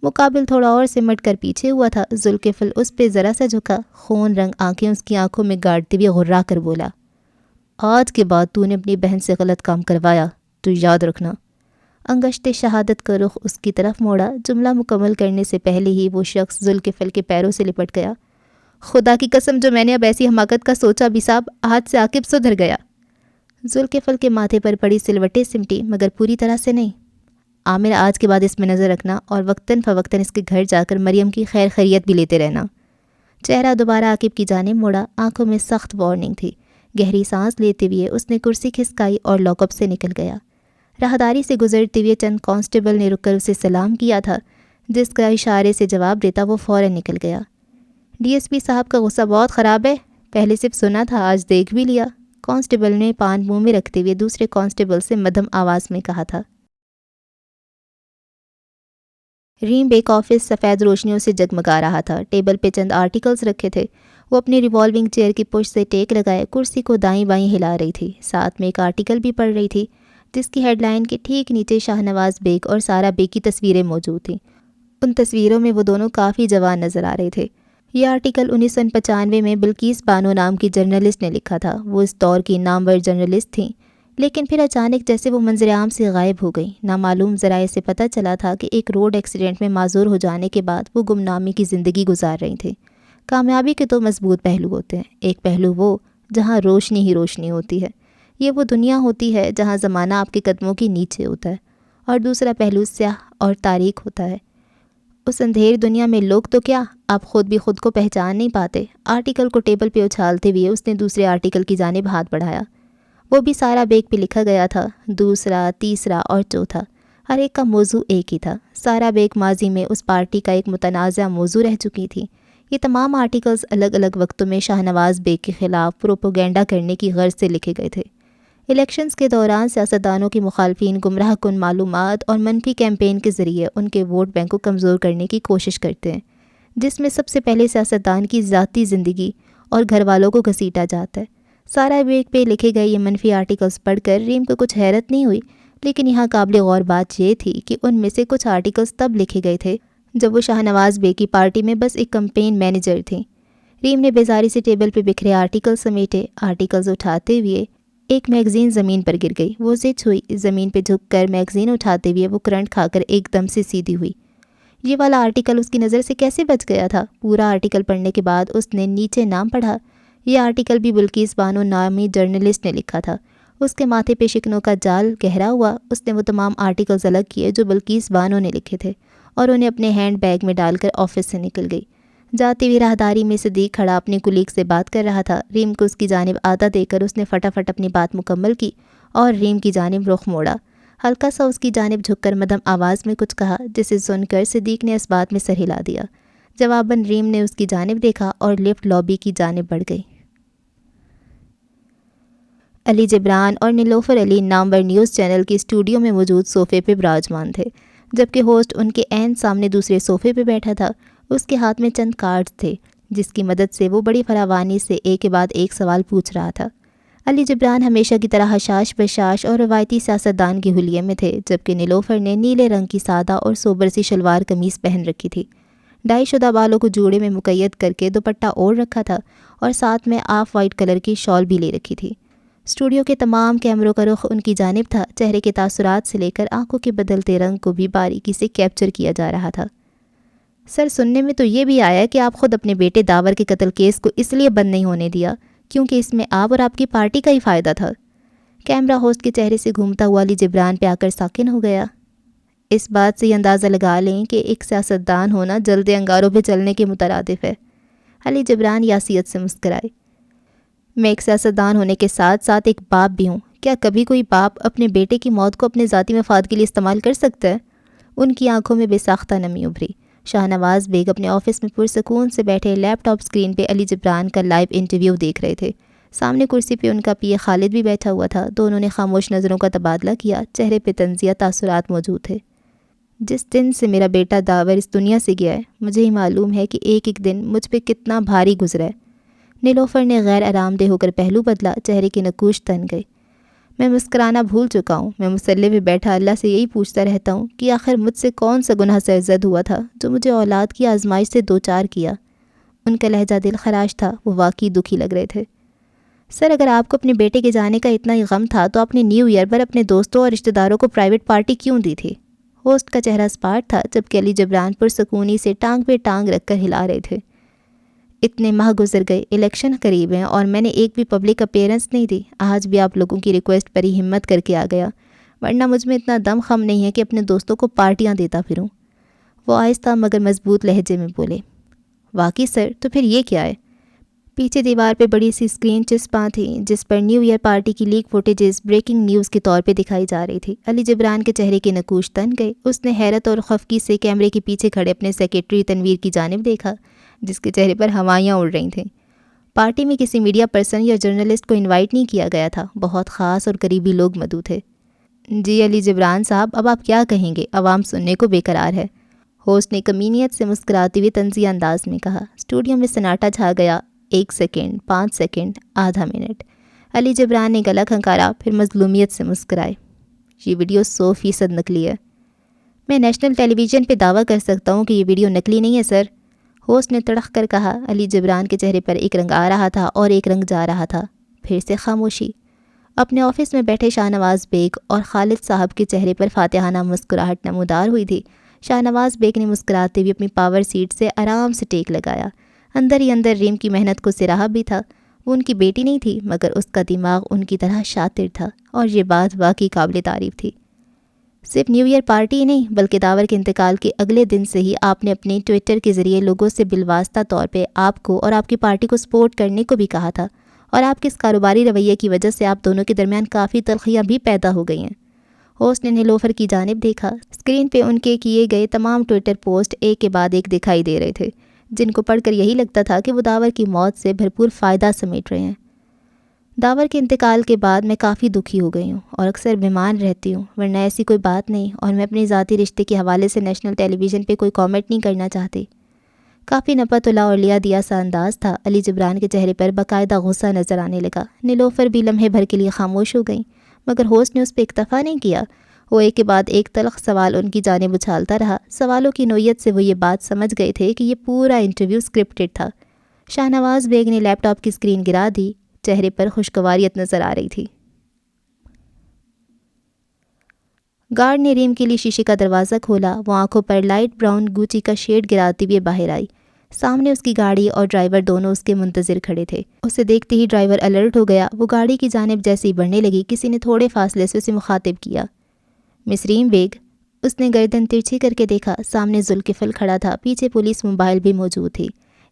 مقابل تھوڑا اور سمٹ کر پیچھے ہوا تھا۔ ذوالکفل اس پہ ذرا سا جھکا، خون رنگ آنکھیں اس کی آنکھوں میں گاڑتے ہوئے غرا کر بولا، آج کے بعد تو نے اپنی بہن سے غلط کام کروایا تو یاد رکھنا۔ انگشت شہادت کا رخ اس کی طرف موڑا۔ جملہ مکمل کرنے سے پہلے ہی وہ شخص ذوالکفل کے پیروں سے لپٹ گیا۔ خدا کی قسم، جو میں نے اب ایسی حماقت کا سوچا بھی صاحب، ہاتھ سے عاقب سدھر گیا۔ ذوالکفل کے ماتھے پر پڑی سلوٹیں سمٹی، مگر پوری طرح سے نہیں۔ عامر، آج کے بعد اس میں نظر رکھنا اور وقتاً فوقتاً اس کے گھر جا کر مریم کی خیر خیریت بھی لیتے رہنا۔ چہرہ دوبارہ عاقب کی جانب موڑا، آنکھوں میں سخت وارننگ تھی۔ گہری سانس لیتے ہوئے اس نے کرسی کھسکائی اور لاک اپ سے نکل گیا۔ راہداری سے گزرتے ہوئے چند کانسٹیبل نے رک کر اسے سلام کیا تھا۔ جس کا اشارے سے جواب دیتا وہ فوراً نکل گیا۔ ڈی ایس پی صاحب کا غصہ بہت خراب ہے، پہلے صرف سنا تھا، آج دیکھ بھی لیا، کانسٹیبل نے پان منہ میں رکھتے ہوئے دوسرے کانسٹیبل سے مدھم آواز میں کہا تھا۔ ریم بیک آفس سفید روشنیوں سے جگمگا رہا تھا۔ ٹیبل پہ چند آرٹیکلز رکھے تھے۔ وہ اپنی ریوالونگ چیئر کی پشت سے ٹیک لگائے کرسی کو دائیں بائیں ہلا رہی تھی، ساتھ میں ایک آرٹیکل بھی پڑھ رہی تھی جس کی ہیڈ لائن کے ٹھیک نیچے شاہ نواز بیگ اور سارا بیگ کی تصویریں موجود تھیں۔ ان تصویروں میں وہ دونوں کافی جوان نظر آ رہے تھے۔ یہ آرٹیکل 1995 میں بلقیس بانو نام کی جرنلسٹ نے لکھا تھا۔ وہ اس دور کی نامور جرنلسٹ تھیں، لیکن پھر اچانک جیسے وہ منظر عام سے غائب ہو گئی۔ نامعلوم ذرائع سے پتہ چلا تھا کہ ایک روڈ ایکسیڈنٹ میں معذور ہو جانے کے بعد وہ گمنامی کی زندگی گزار رہی تھیں۔ کامیابی کے 2 مضبوط پہلو ہوتے ہیں، ایک پہلو وہ جہاں روشنی ہی روشنی ہوتی ہے، یہ وہ دنیا ہوتی ہے جہاں زمانہ آپ کے قدموں کے نیچے ہوتا ہے، اور دوسرا پہلو سیاہ اور تاریک ہوتا ہے۔ اس اندھیر دنیا میں لوگ تو کیا، آپ خود بھی خود کو پہچان نہیں پاتے۔ آرٹیکل کو ٹیبل پہ اچھالتے ہوئے اس نے دوسرے آرٹیکل کی جانب ہاتھ بڑھایا۔ وہ بھی سارا بیگ پہ لکھا گیا تھا، دوسرا، تیسرا اور چوتھا، ہر ایک کا موضوع ایک ہی تھا۔ سارا بیگ ماضی میں اس پارٹی کا ایک متنازع موضوع رہ چکی تھی۔ یہ تمام آرٹیکلز الگ الگ وقتوں میں شاہ نواز بیگ کے خلاف پروپیگنڈا کرنے کی غرض سے لکھے گئے تھے۔ الیکشنز کے دوران سیاستدانوں کے مخالفین گمراہ کن معلومات اور منفی کیمپین کے ذریعے ان کے ووٹ بینک کو کمزور کرنے کی کوشش کرتے ہیں، جس میں سب سے پہلے سیاستدان کی ذاتی زندگی اور گھر والوں کو گھسیٹا جاتا ہے۔ سارا بیگ پہ لکھے گئے یہ منفی آرٹیکلز پڑھ کر ریم کو کچھ حیرت نہیں ہوئی، لیکن یہاں قابل غور بات یہ تھی کہ ان میں سے کچھ آرٹیکلز تب لکھے گئے تھے جب وہ شاہ نواز بیگ کی پارٹی میں بس ایک کمپین مینیجر تھیں۔ ریم نے بیزاری سے ٹیبل پہ بکھرے آرٹیکل سمیٹے۔ آرٹیکلز اٹھاتے ہوئے ایک میگزین زمین پر گر گئی۔ وہ زچ ہوئی، زمین پہ جھک کر میگزین اٹھاتے ہوئے وہ کرنٹ کھا کر ایک دم سے سیدھی ہوئی۔ یہ والا آرٹیکل اس کی نظر سے کیسے بچ گیا تھا؟ پورا آرٹیکل پڑھنے کے بعد اس نے نیچے نام پڑھا۔ یہ آرٹیکل بھی بلقیس بانو نامی جرنلسٹ نے لکھا تھا۔ اس کے ماتھے پہ شکنوں کا جال گہرا ہوا۔ اس نے وہ تمام آرٹیکلز الگ کیے جو بلقیس بانو نے لکھے تھے اور انہیں اپنے ہینڈ بیگ میں ڈال کر آفس سے نکل گئی۔ جاتی ہوئی راہداری میں صدیق کھڑا اپنے کولیگ سے بات کر رہا تھا۔ ریم کو اس کی جانب آتا دیکھ کر اس نے فٹافٹ اپنی بات مکمل کی اور ریم کی جانب رخ موڑا۔ ہلکا سا اس کی جانب جھک کر مدھم آواز میں کچھ کہا، جسے سن کر صدیق نے اس بات میں سر ہلا دیا۔ جواباً ریم نے اس کی جانب دیکھا اور لفٹ لابی کی جانب بڑھ گئی۔ علی جبران اور نیلوفر علی نامور نیوز چینل کے اسٹوڈیو میں موجود صوفے پہ براجمان تھے، جبکہ ہوسٹ ان کے عین سامنے دوسرے صوفے پہ بیٹھا تھا۔ اس کے ہاتھ میں چند کارڈز تھے جس کی مدد سے وہ بڑی فراوانی سے ایک کے بعد ایک سوال پوچھ رہا تھا۔ علی جبران ہمیشہ کی طرح حشاش بشاش اور روایتی سیاستدان کے حلیے میں تھے، جبکہ نیلوفر نے نیلے رنگ کی سادہ اور سوبر سی شلوار قمیص پہن رکھی تھی۔ ڈائی شدہ بالوں کو جوڑے میں مقید کر کے دوپٹہ اوڑھ رکھا تھا اور ساتھ میں آف وائٹ کلر کی شال بھی لے رکھی تھی۔ اسٹوڈیو کے تمام کیمروں کا رخ ان کی جانب تھا۔ چہرے کے تاثرات سے لے کر آنکھوں کے بدلتے رنگ کو بھی باریکی سے کیپچر کیا جا رہا تھا۔ سر، سننے میں تو یہ بھی آیا کہ آپ خود اپنے بیٹے داور کے قتل کیس کو اس لیے بند نہیں ہونے دیا کیونکہ اس میں آپ اور آپ کی پارٹی کا ہی فائدہ تھا۔ کیمرہ ہوسٹ کے چہرے سے گھومتا ہوا علی جبران پہ آ کر ساکن ہو گیا۔ اس بات سے یہ اندازہ لگا لیں کہ ایک سیاستدان ہونا جلد انگاروں پہ چلنے کے مترادف ہے۔ علی جبران یاسیت سے مسکرائے۔ میں ایک سیاستدان ہونے کے ساتھ ساتھ ایک باپ بھی ہوں۔ کیا کبھی کوئی باپ اپنے بیٹے کی موت کو اپنے ذاتی مفاد کے لیے استعمال کر سکتا ہے؟ ان کی آنکھوں میں بے ساختہ نمی ابھری۔ شاہ نواز بیگ اپنے آفس میں پرسکون سے بیٹھے لیپ ٹاپ سکرین پہ علی جبران کا لائیو انٹرویو دیکھ رہے تھے۔ سامنے کرسی پہ ان کا پی اے خالد بھی بیٹھا ہوا تھا۔ دونوں نے خاموش نظروں کا تبادلہ کیا، چہرے پہ طنزیہ تاثرات موجود تھے۔ جس دن سے میرا بیٹا داور اس دنیا سے گیا ہے، مجھے ہی معلوم ہے کہ ایک ایک دن مجھ پہ کتنا بھاری گزرا ہے۔ نیلوفر نے غیر آرام دہ ہو کر پہلو بدلا، چہرے کے نقوش تن گئے۔ میں مسکرانا بھول چکا ہوں۔ میں مسلح پہ بیٹھا اللہ سے یہی پوچھتا رہتا ہوں کہ آخر مجھ سے کون سا گناہ سرزد ہوا تھا جو مجھے اولاد کی آزمائش سے دوچار کیا۔ ان کا لہجہ دل خراش تھا، وہ واقعی دکھی لگ رہے تھے۔ سر، اگر آپ کو اپنے بیٹے کے جانے کا اتنا ہی غم تھا تو آپ نے نیو ایئر پر اپنے دوستوں اور رشتہ داروں کو پرائیویٹ پارٹی کیوں دی تھی؟ ہوسٹ کا چہرہ اسپاٹ تھا، جبکہ علی جبران پرسکونی سے ٹانگ پہ ٹانگ رکھ کر ہلا رہے تھے۔ اتنے ماہ گزر گئے، الیکشن قریب ہیں اور میں نے ایک بھی پبلک اپیرنس نہیں دی۔ آج بھی آپ لوگوں کی ریکویسٹ پر ہی ہمت کر کے آ گیا، ورنہ مجھ میں اتنا دم خم نہیں ہے کہ اپنے دوستوں کو پارٹیاں دیتا پھروں۔ وہ آہستہ مگر مضبوط لہجے میں بولے۔ واقعی سر، تو پھر یہ کیا ہے؟ پیچھے دیوار پہ بڑی سی اسکرین چسپاں تھی جس پر نیو ایئر پارٹی کی لیک فوٹیجز بریکنگ نیوز کے طور پہ دکھائی جا رہی تھی۔ علی جبران کے چہرے کے نقوش تن گئے۔ اس نے حیرت اور خفگی سے کیمرے کے پیچھے کھڑے اپنے سیکرٹری تنویر کی جانب دیکھا جس کے چہرے پر ہوائیاں اڑ رہی تھیں۔ پارٹی میں کسی میڈیا پرسن یا جرنلسٹ کو انوائٹ نہیں کیا گیا تھا، بہت خاص اور قریبی لوگ مدعو تھے۔ جی علی جبران صاحب، اب آپ کیا کہیں گے؟ عوام سننے کو بے قرار ہے، ہوسٹ نے کمینیت سے مسکراتے ہوئے طنزیہ انداز میں کہا۔ اسٹوڈیو میں سناٹا چھا گیا۔ 1 سیکنڈ، 5 سیکنڈ، آدھا منٹ۔ علی جبران نے گلا کھنکارا، پھر مظلومیت سے مسکرائے۔ یہ ویڈیو 100% نقلی ہے۔ میں نیشنل ٹیلی ویژن پہ دعویٰ کر سکتا ہوں کہ یہ ویڈیو نقلی نہیں ہے سر، ہوسٹ نے تڑخ کر کہا۔ علی جبران کے چہرے پر ایک رنگ آ رہا تھا اور ایک رنگ جا رہا تھا۔ پھر سے خاموشی۔ اپنے آفس میں بیٹھے شاہ نواز بیگ اور خالد صاحب کے چہرے پر فاتحانہ مسکراہٹ نمودار ہوئی تھی۔ شاہ نواز بیگ نے مسکراتے ہوئے اپنی پاور سیٹ سے آرام سے ٹیک لگایا۔ اندر ہی اندر ریم کی محنت کو سراہا بھی تھا۔ وہ ان کی بیٹی نہیں تھی مگر اس کا دماغ ان کی طرح شاطر تھا اور یہ بات واقعی قابل تعریف تھی۔ صرف نیو ایئر پارٹی ہی نہیں بلکہ داور کے انتقال کے اگلے دن سے ہی آپ نے اپنے ٹویٹر کے ذریعے لوگوں سے بالواسطہ طور پہ آپ کو اور آپ کی پارٹی کو سپورٹ کرنے کو بھی کہا تھا، اور آپ کے اس کاروباری رویے کی وجہ سے آپ دونوں کے درمیان کافی تلخیاں بھی پیدا ہو گئی ہیں۔ ہوسٹ نے نیلوفر کی جانب دیکھا۔ اسکرین پہ ان کے کیے گئے تمام ٹویٹر پوسٹ ایک کے بعد ایک دکھائی دے رہے تھے جن کو پڑھ کر یہی لگتا تھا کہ وہ داور کی موت سے بھرپور فائدہ سمیٹ رہے ہیں۔ داور کے انتقال کے بعد میں کافی دکھی ہو گئی ہوں اور اکثر بیمار رہتی ہوں، ورنہ ایسی کوئی بات نہیں، اور میں اپنے ذاتی رشتے کے حوالے سے نیشنل ٹیلی ویژن پہ کوئی کامنٹ نہیں کرنا چاہتی۔ کافی نپا تلا اور لیا دیا سا انداز تھا۔ علی جبران کے چہرے پر باقاعدہ غصہ نظر آنے لگا۔ نیلوفر بھی لمحے بھر کے لیے خاموش ہو گئیں مگر ہوسٹ نے اس پہ اکتفا نہیں کیا۔ وہ ایک کے بعد ایک تلخ سوال ان کی جانب اچھالتا رہا۔ سوالوں کی نوعیت سے وہ یہ بات سمجھ گئے تھے کہ یہ پورا انٹرویو سکرپٹڈ تھا۔ شاہ نواز بیگ نے لیپ ٹاپ کی اسکرین گرا دی، چہرے پر خوشگواریت نظر آ رہی تھی۔ گارڈ نے ریم کے لیے شیشے کا دروازہ کھولا۔ وہ آنکھوں پر لائٹ براؤن گوچی کا شیڈ گراتے ہوئے باہر آئی۔ سامنے اس کی گاڑی اور ڈرائیور دونوں اس کے منتظر کھڑے تھے۔ اسے دیکھتے ہی ڈرائیور الرٹ ہو گیا۔ وہ گاڑی کی جانب جیسے ہی بڑھنے لگی کسی نے تھوڑے فاصلے سے اسے مخاطب کیا۔ مس ریم بیگ۔ اس نے گردن ترچھی کر کے دیکھا۔ سامنے ذوالکفل کھڑا تھا، پیچھے پولیس موبائل بھی موجود تھی۔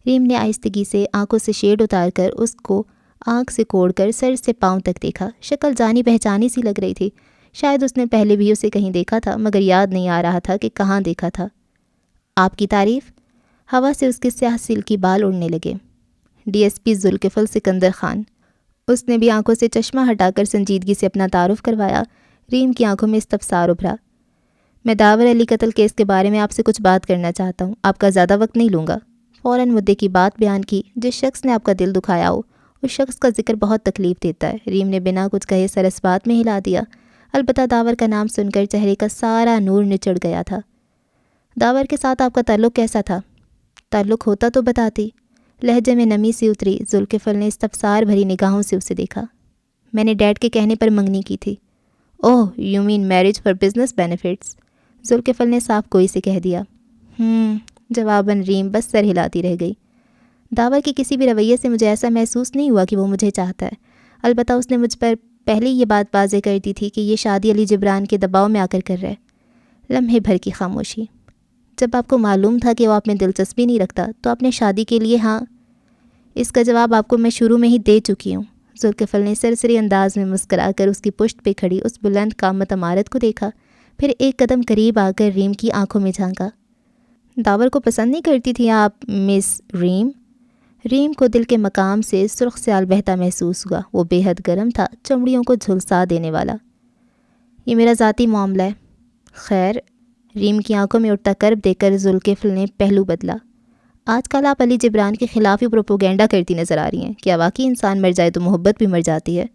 ریم نے آہستگی سے آنکھوں سے شیڈ اتار کر اس کو آنکھ سے کوڑ کر سر سے پاؤں تک دیکھا۔ شکل جانی پہچانی سی لگ رہی تھی۔ شاید اس نے پہلے بھی اسے کہیں دیکھا تھا مگر یاد نہیں آ رہا تھا کہ کہاں دیکھا تھا۔ آپ کی تعریف؟ ہوا سے اس کے سیاہ سلکی بال اڑنے لگے۔ D S P Zulkifl Sikandar Khan. اس نے بھی آنکھوں سے چشمہ ہٹا کر سنجیدگی سے اپنا تعارف کروایا۔ ریم کی آنکھوں میں استفسار ابھرا۔ میں داور علی قتل کیس کے بارے میں آپ سے کچھ بات کرنا چاہتا ہوں، آپ کا زیادہ وقت نہیں لوں گا۔ فوراً مدعے کی بات بیان کی۔ جس شخص نے آپ کا دل دکھایا ہو اس شخص کا ذکر بہت تکلیف دیتا ہے۔ ریم نے بنا کچھ کہے سر اس بات میں ہلا دیا۔ البتہ داور کا نام سن کر چہرے کا سارا نور نچڑ گیا تھا۔ داور کے ساتھ آپ کا تعلق کیسا تھا؟ تعلق ہوتا تو بتاتی۔ لہجے میں نمی سی اتری۔ ذوالکفل نے استفسار بھری نگاہوں سے اسے دیکھا۔ میں نے ڈیڈ کے کہنے پر منگنی کی تھی۔ Oh you mean marriage for business benefits? Zulkifl نے صاف گوئی سے کہہ دیا۔ جواباً ریم بس سر ہلاتی رہ گئی۔ داور کے کسی بھی رویے سے مجھے ایسا محسوس نہیں ہوا کہ وہ مجھے چاہتا ہے۔ البتہ اس نے مجھ پر پہلے یہ بات واضح کر دی تھی کہ یہ شادی علی جبران کے دباؤ میں آ کر کر رہا ہے۔ لمحے بھر کی خاموشی۔ جب آپ کو معلوم تھا کہ وہ آپ میں دلچسپی نہیں رکھتا تو آپ نے شادی کے لیے ہاں؟ اس کا جواب آپ کو میں شروع میں ہی دے چکی ہوں۔ ذوالکفل نے سرسری انداز میں مسکرا کر اس کی پشت پہ کھڑی اس بلند قامت عمارت کو دیکھا، پھر ایک قدم قریب آ کر ریم کی آنکھوں میں جھانکا۔ داور کو پسند نہیں کرتی تھی آپ مس ریم؟ ریم کو دل کے مقام سے سرخ سیال بہتا محسوس ہوا۔ وہ بے حد گرم تھا، چمڑیوں کو جھلسا دینے والا۔ یہ میرا ذاتی معاملہ ہے۔ خیر؟ ریم کی آنکھوں میں اٹھتا کرب دیکھ کر ذوالکفل نے پہلو بدلا۔ آج کل آپ علی جبران کے خلاف ہی پروپوگینڈا کرتی نظر آ رہی ہیں۔ کیا واقعی انسان مر جائے تو محبت بھی مر جاتی ہے؟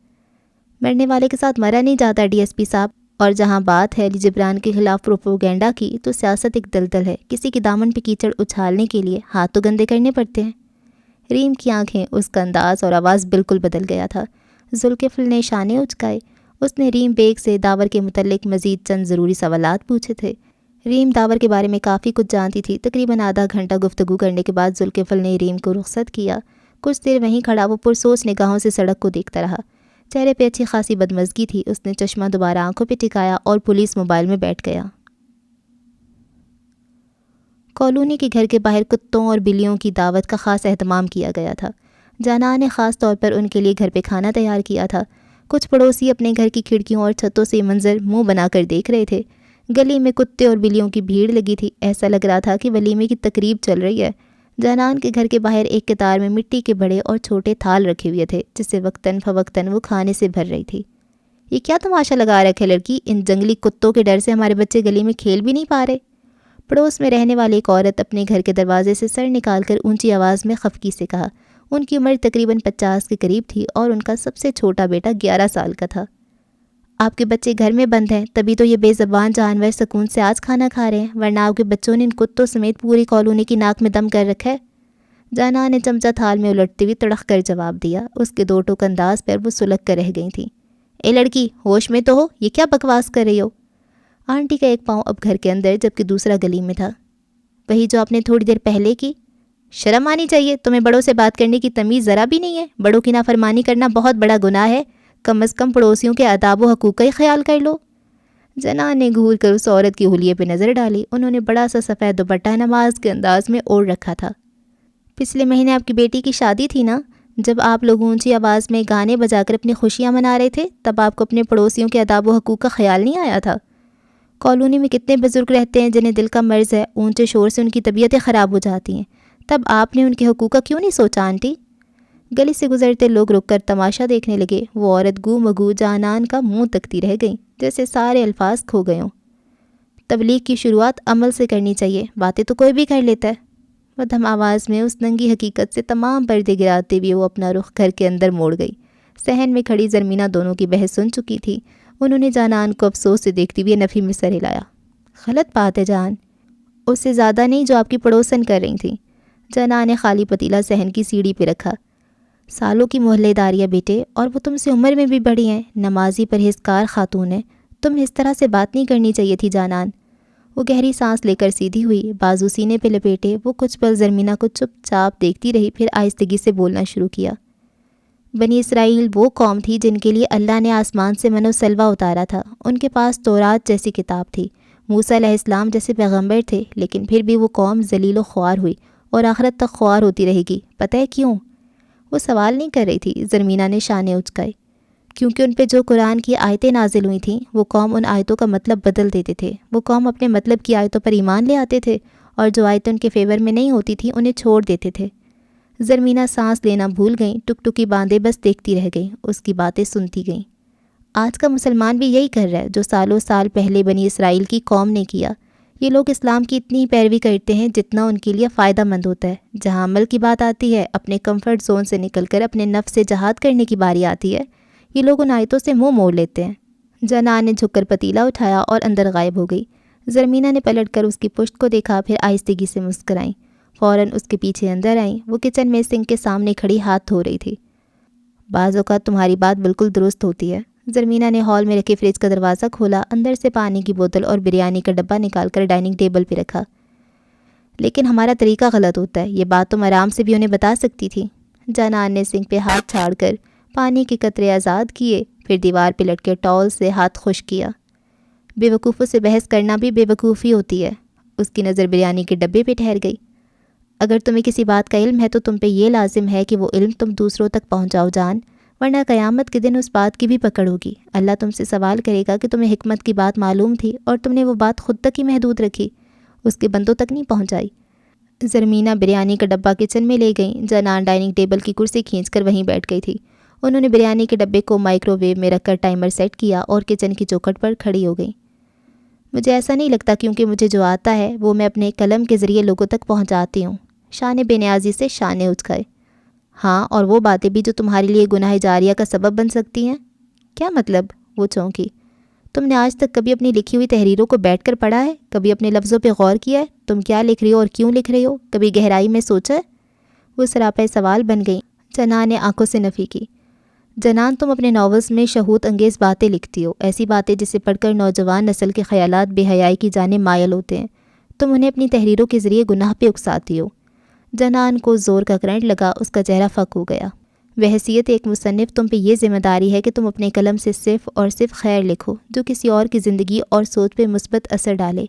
مرنے والے کے ساتھ مرا نہیں جاتا ڈی ایس پی صاحب، اور جہاں بات ہے علی جبران کے خلاف پروپوگینڈا کی تو سیاست ایک دلدل ہے، کسی کی دامن پہ کیچڑ اچھالنے کے لیے ہاتھ تو گندے کرنے پڑتے ہیں۔ ریم کی آنکھیں، اس کا انداز اور آواز بالکل بدل گیا تھا۔ ذوالکفل نے شانے اچکائے۔ اس نے ریم بیگ سے داور کے متعلق مزید چند ضروری سوالات پوچھے تھے۔ ریم داور کے بارے میں کافی کچھ جانتی تھی۔ تقریباً آدھا گھنٹہ گفتگو کرنے کے بعد ذوالکفل نے ریم کو رخصت کیا۔ کچھ دیر وہیں کھڑا وہ پرسوچ نگاہوں سے سڑک کو دیکھتا رہا۔ چہرے پہ اچھی خاصی بدمزگی تھی۔ اس نے چشمہ دوبارہ آنکھوں پہ ٹکایا اور پولیس موبائل میں بیٹھ گیا۔ کالونی کے گھر کے باہر کتوں اور بلیوں کی دعوت کا خاص اہتمام کیا گیا تھا۔ جانا نے خاص طور پر ان کے لیے گھر پہ کھانا تیار کیا تھا۔ کچھ پڑوسی اپنے گھر کی کھڑکیوں اور چھتوں سے یہ منظر منہ بنا کر دیکھ رہے تھے۔ گلی میں کتے اور بلیوں کی بھیڑ لگی تھی، ایسا لگ رہا تھا کہ ولیمے کی تقریب چل رہی ہے۔ جانان کے گھر کے باہر ایک قطار میں مٹی کے بڑے اور چھوٹے تھال رکھے ہوئے تھے، جس سے وقتاً فوقتاً وہ کھانے سے بھر رہی تھی۔ یہ کیا تماشا لگا رکھا ہے لڑکی؟ ان جنگلی کتوں کے ڈر سے ہمارے بچے گلی میں کھیل بھی نہیں پا رہے۔ پڑوس میں رہنے والی ایک عورت اپنے گھر کے دروازے سے سر نکال کر اونچی آواز میں خفگی سے کہا۔ ان کی عمر تقریباً 50 کے قریب تھی اور ان کا سب سے چھوٹا بیٹا 11 سال کا تھا۔ آپ کے بچے گھر میں بند ہیں، تبھی تو یہ بے زبان جانور سکون سے آج کھانا کھا رہے ہیں، ورنہ آپ کے بچوں نے ان کتوں سمیت پوری کالونی کی ناک میں دم کر رکھا ہے۔ جانا نے چمچہ تھال میں الٹتے ہوئے تڑخ کر جواب دیا۔ اس کے دو ٹوک انداز پر وہ سلگ کر رہ گئی تھیں۔ اے لڑکی، ہوش میں تو ہو، یہ کیا بکواس کر رہی ہو؟ آنٹی کا ایک پاؤں اب گھر کے اندر جبکہ دوسرا گلی میں تھا۔ وہی جو آپ نے تھوڑی دیر پہلے کی۔ شرم آنی چاہیے، تمہیں بڑوں سے بات کرنے کی تمیز ذرا بھی نہیں ہے۔ بڑوں کی نافرمانی کرنا بہت بڑا گناہ ہے، کم از کم پڑوسیوں کے آداب و حقوق کا ہی خیال کر لو۔ جنان نے گھور کر اس عورت کی حلیے پہ نظر ڈالی۔ انہوں نے بڑا سا سفید دوپٹہ نماز کے انداز میں اوڑھ رکھا تھا۔ پچھلے مہینے آپ کی بیٹی کی شادی تھی نا؟ جب آپ لوگ اونچی آواز میں گانے بجا کر اپنی خوشیاں منا رہے تھے، تب آپ کو اپنے پڑوسیوں کے آداب و حقوق کا خیال نہیں آیا تھا؟ کالونی میں کتنے بزرگ رہتے ہیں جنہیں دل کا مرض ہے، اونچے شور سے ان کی طبیعتیں خراب ہو جاتی ہیں، تب آپ نے ان کے حقوق کا کیوں نہیں سوچا آنٹی؟ گلی سے گزرتے لوگ رک کر تماشا دیکھنے لگے۔ وہ عورت گو مگو جانان کا منہ تکتی رہ گئی، جیسے سارے الفاظ کھو گئے ہوں۔ تبلیغ کی شروعات عمل سے کرنی چاہیے، باتیں تو کوئی بھی کر لیتا ہے۔ مدھم آواز میں اس ننگی حقیقت سے تمام پردے گراتے ہوئے وہ اپنا رخ گھر کے اندر موڑ گئی۔ صحن میں کھڑی زرمینہ دونوں کی بحث سن چکی تھی۔ انہوں نے جانان کو افسوس سے دیکھتی ہوئے نفی میں سر ہلایا۔ غلط بات ہے جان، اس سے زیادہ نہیں جو آپ کی پڑوسن کر رہی تھیں۔ جانان نے خالی پتیلا صحن کی سیڑھی پہ رکھا۔ سالوں کی محلے داریاں بیٹے، اور وہ تم سے عمر میں بھی بڑی ہیں، نمازی پرہیزگار خاتون ہیں، تم اس طرح سے بات نہیں کرنی چاہیے تھی جانان۔ وہ گہری سانس لے کر سیدھی ہوئی، بازو سینے پہ لپیٹے وہ کچھ پل زرمینہ کو چپ چاپ دیکھتی رہی، پھر آہستگی سے بولنا شروع کیا۔ بنی اسرائیل وہ قوم تھی جن کے لیے اللہ نے آسمان سے من و سلوہ اتارا تھا۔ ان کے پاس تورات جیسی کتاب تھی، موسیٰ علیہ السلام جیسے پیغمبر تھے، لیکن پھر بھی وہ قوم ذلیل و خوار ہوئی اور آخرت تک خوار ہوتی رہے گی۔ پتہ ہے کیوں؟ وہ سوال نہیں کر رہی تھی، زرمینہ نے شانے اچکائے۔ کیونکہ ان پہ جو قرآن کی آیتیں نازل ہوئی تھیں، وہ قوم ان آیتوں کا مطلب بدل دیتے تھے۔ وہ قوم اپنے مطلب کی آیتوں پر ایمان لے آتے تھے، اور جو آیتیں ان کے فیور میں نہیں ہوتی تھیں انہیں چھوڑ دیتے تھے۔ زرمینہ سانس لینا بھول گئیں، ٹک ٹکی باندھے بس دیکھتی رہ گئیں، اس کی باتیں سنتی گئیں۔ آج کا مسلمان بھی یہی کر رہا ہے جو سالوں سال پہلے بنی اسرائیل کی قوم نے کیا۔ یہ لوگ اسلام کی اتنی ہی پیروی کرتے ہیں جتنا ان کے لیے فائدہ مند ہوتا ہے۔ جہاں عمل کی بات آتی ہے، اپنے کمفرٹ زون سے نکل کر اپنے نفس سے جہاد کرنے کی باری آتی ہے، یہ لوگ ان آیتوں سے منہ موڑ لیتے ہیں۔ جنان نے جھک کر پتیلا اٹھایا اور اندر غائب ہو گئی۔ زرمینہ نے پلٹ کر اس کی پشت کو دیکھا، پھر آہستگی سے مسکرائیں۔ فوراً اس کے پیچھے اندر آئیں۔ وہ کچن میں سنک کے سامنے کھڑی ہاتھ دھو رہی تھی۔ بعض اوقات تمہاری بات بالکل درست ہوتی ہے۔ زرمینہ نے ہال میں رکھے فریج کا دروازہ کھولا، اندر سے پانی کی بوتل اور بریانی کا ڈبہ نکال کر ڈائننگ ٹیبل پہ رکھا۔ لیکن ہمارا طریقہ غلط ہوتا ہے، یہ بات تم آرام سے بھی انہیں بتا سکتی تھی۔ جانان نے سنک پہ ہاتھ چھاڑ کر پانی کے قطرے آزاد کیے، پھر دیوار پہ لٹکے ٹاول سے ہاتھ خشک کیا۔ بے وقوفوں سے بحث کرنا بھی بے وقوفی ہوتی ہے۔ اس کی نظر بریانی کے ڈبے پہ ٹھہر گئی۔ اگر تمہیں کسی بات کا علم ہے تو تم پہ یہ لازم ہے کہ وہ علم تم دوسروں تک پہنچاؤ جان، ورنہ قیامت کے دن اس بات کی بھی پکڑ ہوگی۔ اللہ تم سے سوال کرے گا کہ تمہیں حکمت کی بات معلوم تھی اور تم نے وہ بات خود تک ہی محدود رکھی، اس کے بندوں تک نہیں پہنچائی۔ زرمینہ بریانی کا ڈبہ کچن میں لے گئیں۔ جنان ڈائننگ ٹیبل کی کرسی کھینچ کر وہیں بیٹھ گئی تھی۔ انہوں نے بریانی کے ڈبے کو مائکرو ویو میں رکھ کر ٹائمر سیٹ کیا اور کچن کی چوکھٹ پر کھڑی ہو گئیں۔ مجھے ایسا نہیں لگتا، کیونکہ مجھے جو آتا ہے وہ میں اپنے قلم کے ذریعے لوگوں تک پہنچاتی ہوں۔ شان بے نیازی سے شانے اچکائے۔ ہاں، اور وہ باتیں بھی جو تمہارے لیے گناہ جاریہ کا سبب بن سکتی ہیں۔ کیا مطلب؟ وہ چونکی۔ تم نے آج تک کبھی اپنی لکھی ہوئی تحریروں کو بیٹھ کر پڑھا ہے؟ کبھی اپنے لفظوں پہ غور کیا ہے؟ تم کیا لکھ رہی ہو اور کیوں لکھ رہی ہو؟ کبھی گہرائی میں سوچا ہے؟ وہ سراپے سوال بن گئی۔ جنان نے آنکھوں سے نفی کی۔ جنان، تم اپنے ناولز میں شہوت انگیز باتیں لکھتی ہو، ایسی باتیں جسے پڑھ کر نوجوان نسل کے خیالات بے حیائی کی جانب مائل ہوتے ہیں۔ تم انہیں اپنی تحریروں کے ذریعے گناہ پہ اکساتی ہو۔ جنان کو زور کا کرنٹ لگا، اس کا چہرہ فک ہو گیا۔ بحیثیت ایک مصنف تم پہ یہ ذمہ داری ہے کہ تم اپنے قلم سے صرف اور صرف خیر لکھو جو کسی اور کی زندگی اور سوچ پہ مثبت اثر ڈالے،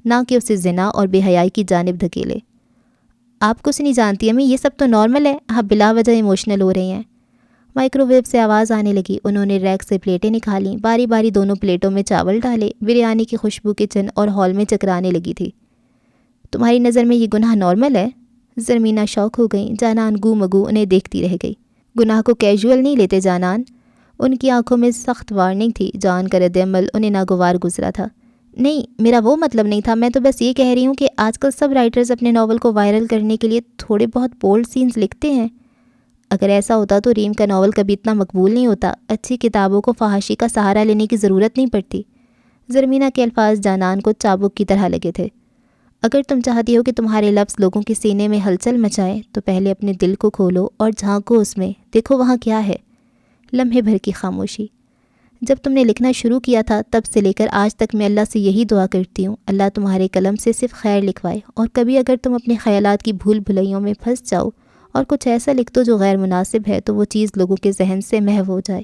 نہ کہ اسے زنا اور بے حیائی کی جانب دھکیلے۔ آپ کچھ نہیں جانتی امی، یہ سب تو نارمل ہے، آپ بلا وجہ ایموشنل ہو رہی ہیں۔ مائکرو ویو سے آواز آنے لگی۔ انہوں نے ریک سے پلیٹیں نکالیں، باری باری دونوں پلیٹوں میں چاول ڈالے۔ بریانی کی خوشبو کچن اور ہال میں چکرانے لگی تھی۔ تمہاری نظر میں یہ گناہ نارمل ہے؟ زرمینہ شوق ہو گئیں۔ جانان گو مگو انہیں دیکھتی رہ گئی۔ گناہ کو کیجول نہیں لیتے جانان۔ ان کی آنکھوں میں سخت وارننگ تھی۔ جان کا رد عمل انہیں ناگوار گزرا تھا۔ نہیں، میرا وہ مطلب نہیں تھا، میں تو بس یہ کہہ رہی ہوں کہ آج کل سب رائٹرز اپنے ناول کو وائرل کرنے کے لیے تھوڑے بہت بولڈ سینز لکھتے ہیں۔ اگر ایسا ہوتا تو ریم کا ناول کبھی اتنا مقبول نہیں ہوتا۔ اچھی کتابوں کو فحاشی کا سہارا لینے کی ضرورت نہیں پڑتی۔ زرمینہ کے الفاظ جانان کو چابک کی طرح لگے تھے۔ اگر تم چاہتی ہو کہ تمہارے لفظ لوگوں کے سینے میں ہلچل مچائیں تو پہلے اپنے دل کو کھولو اور جھانکو اس میں، دیکھو وہاں کیا ہے۔ لمحے بھر کی خاموشی۔ جب تم نے لکھنا شروع کیا تھا تب سے لے کر آج تک میں اللہ سے یہی دعا کرتی ہوں، اللہ تمہارے قلم سے صرف خیر لکھوائے، اور کبھی اگر تم اپنے خیالات کی بھول بھلائیوں میں پھنس جاؤ اور کچھ ایسا لکھ دو جو غیر مناسب ہے تو وہ چیز لوگوں کے ذہن سے محو ہو جائے۔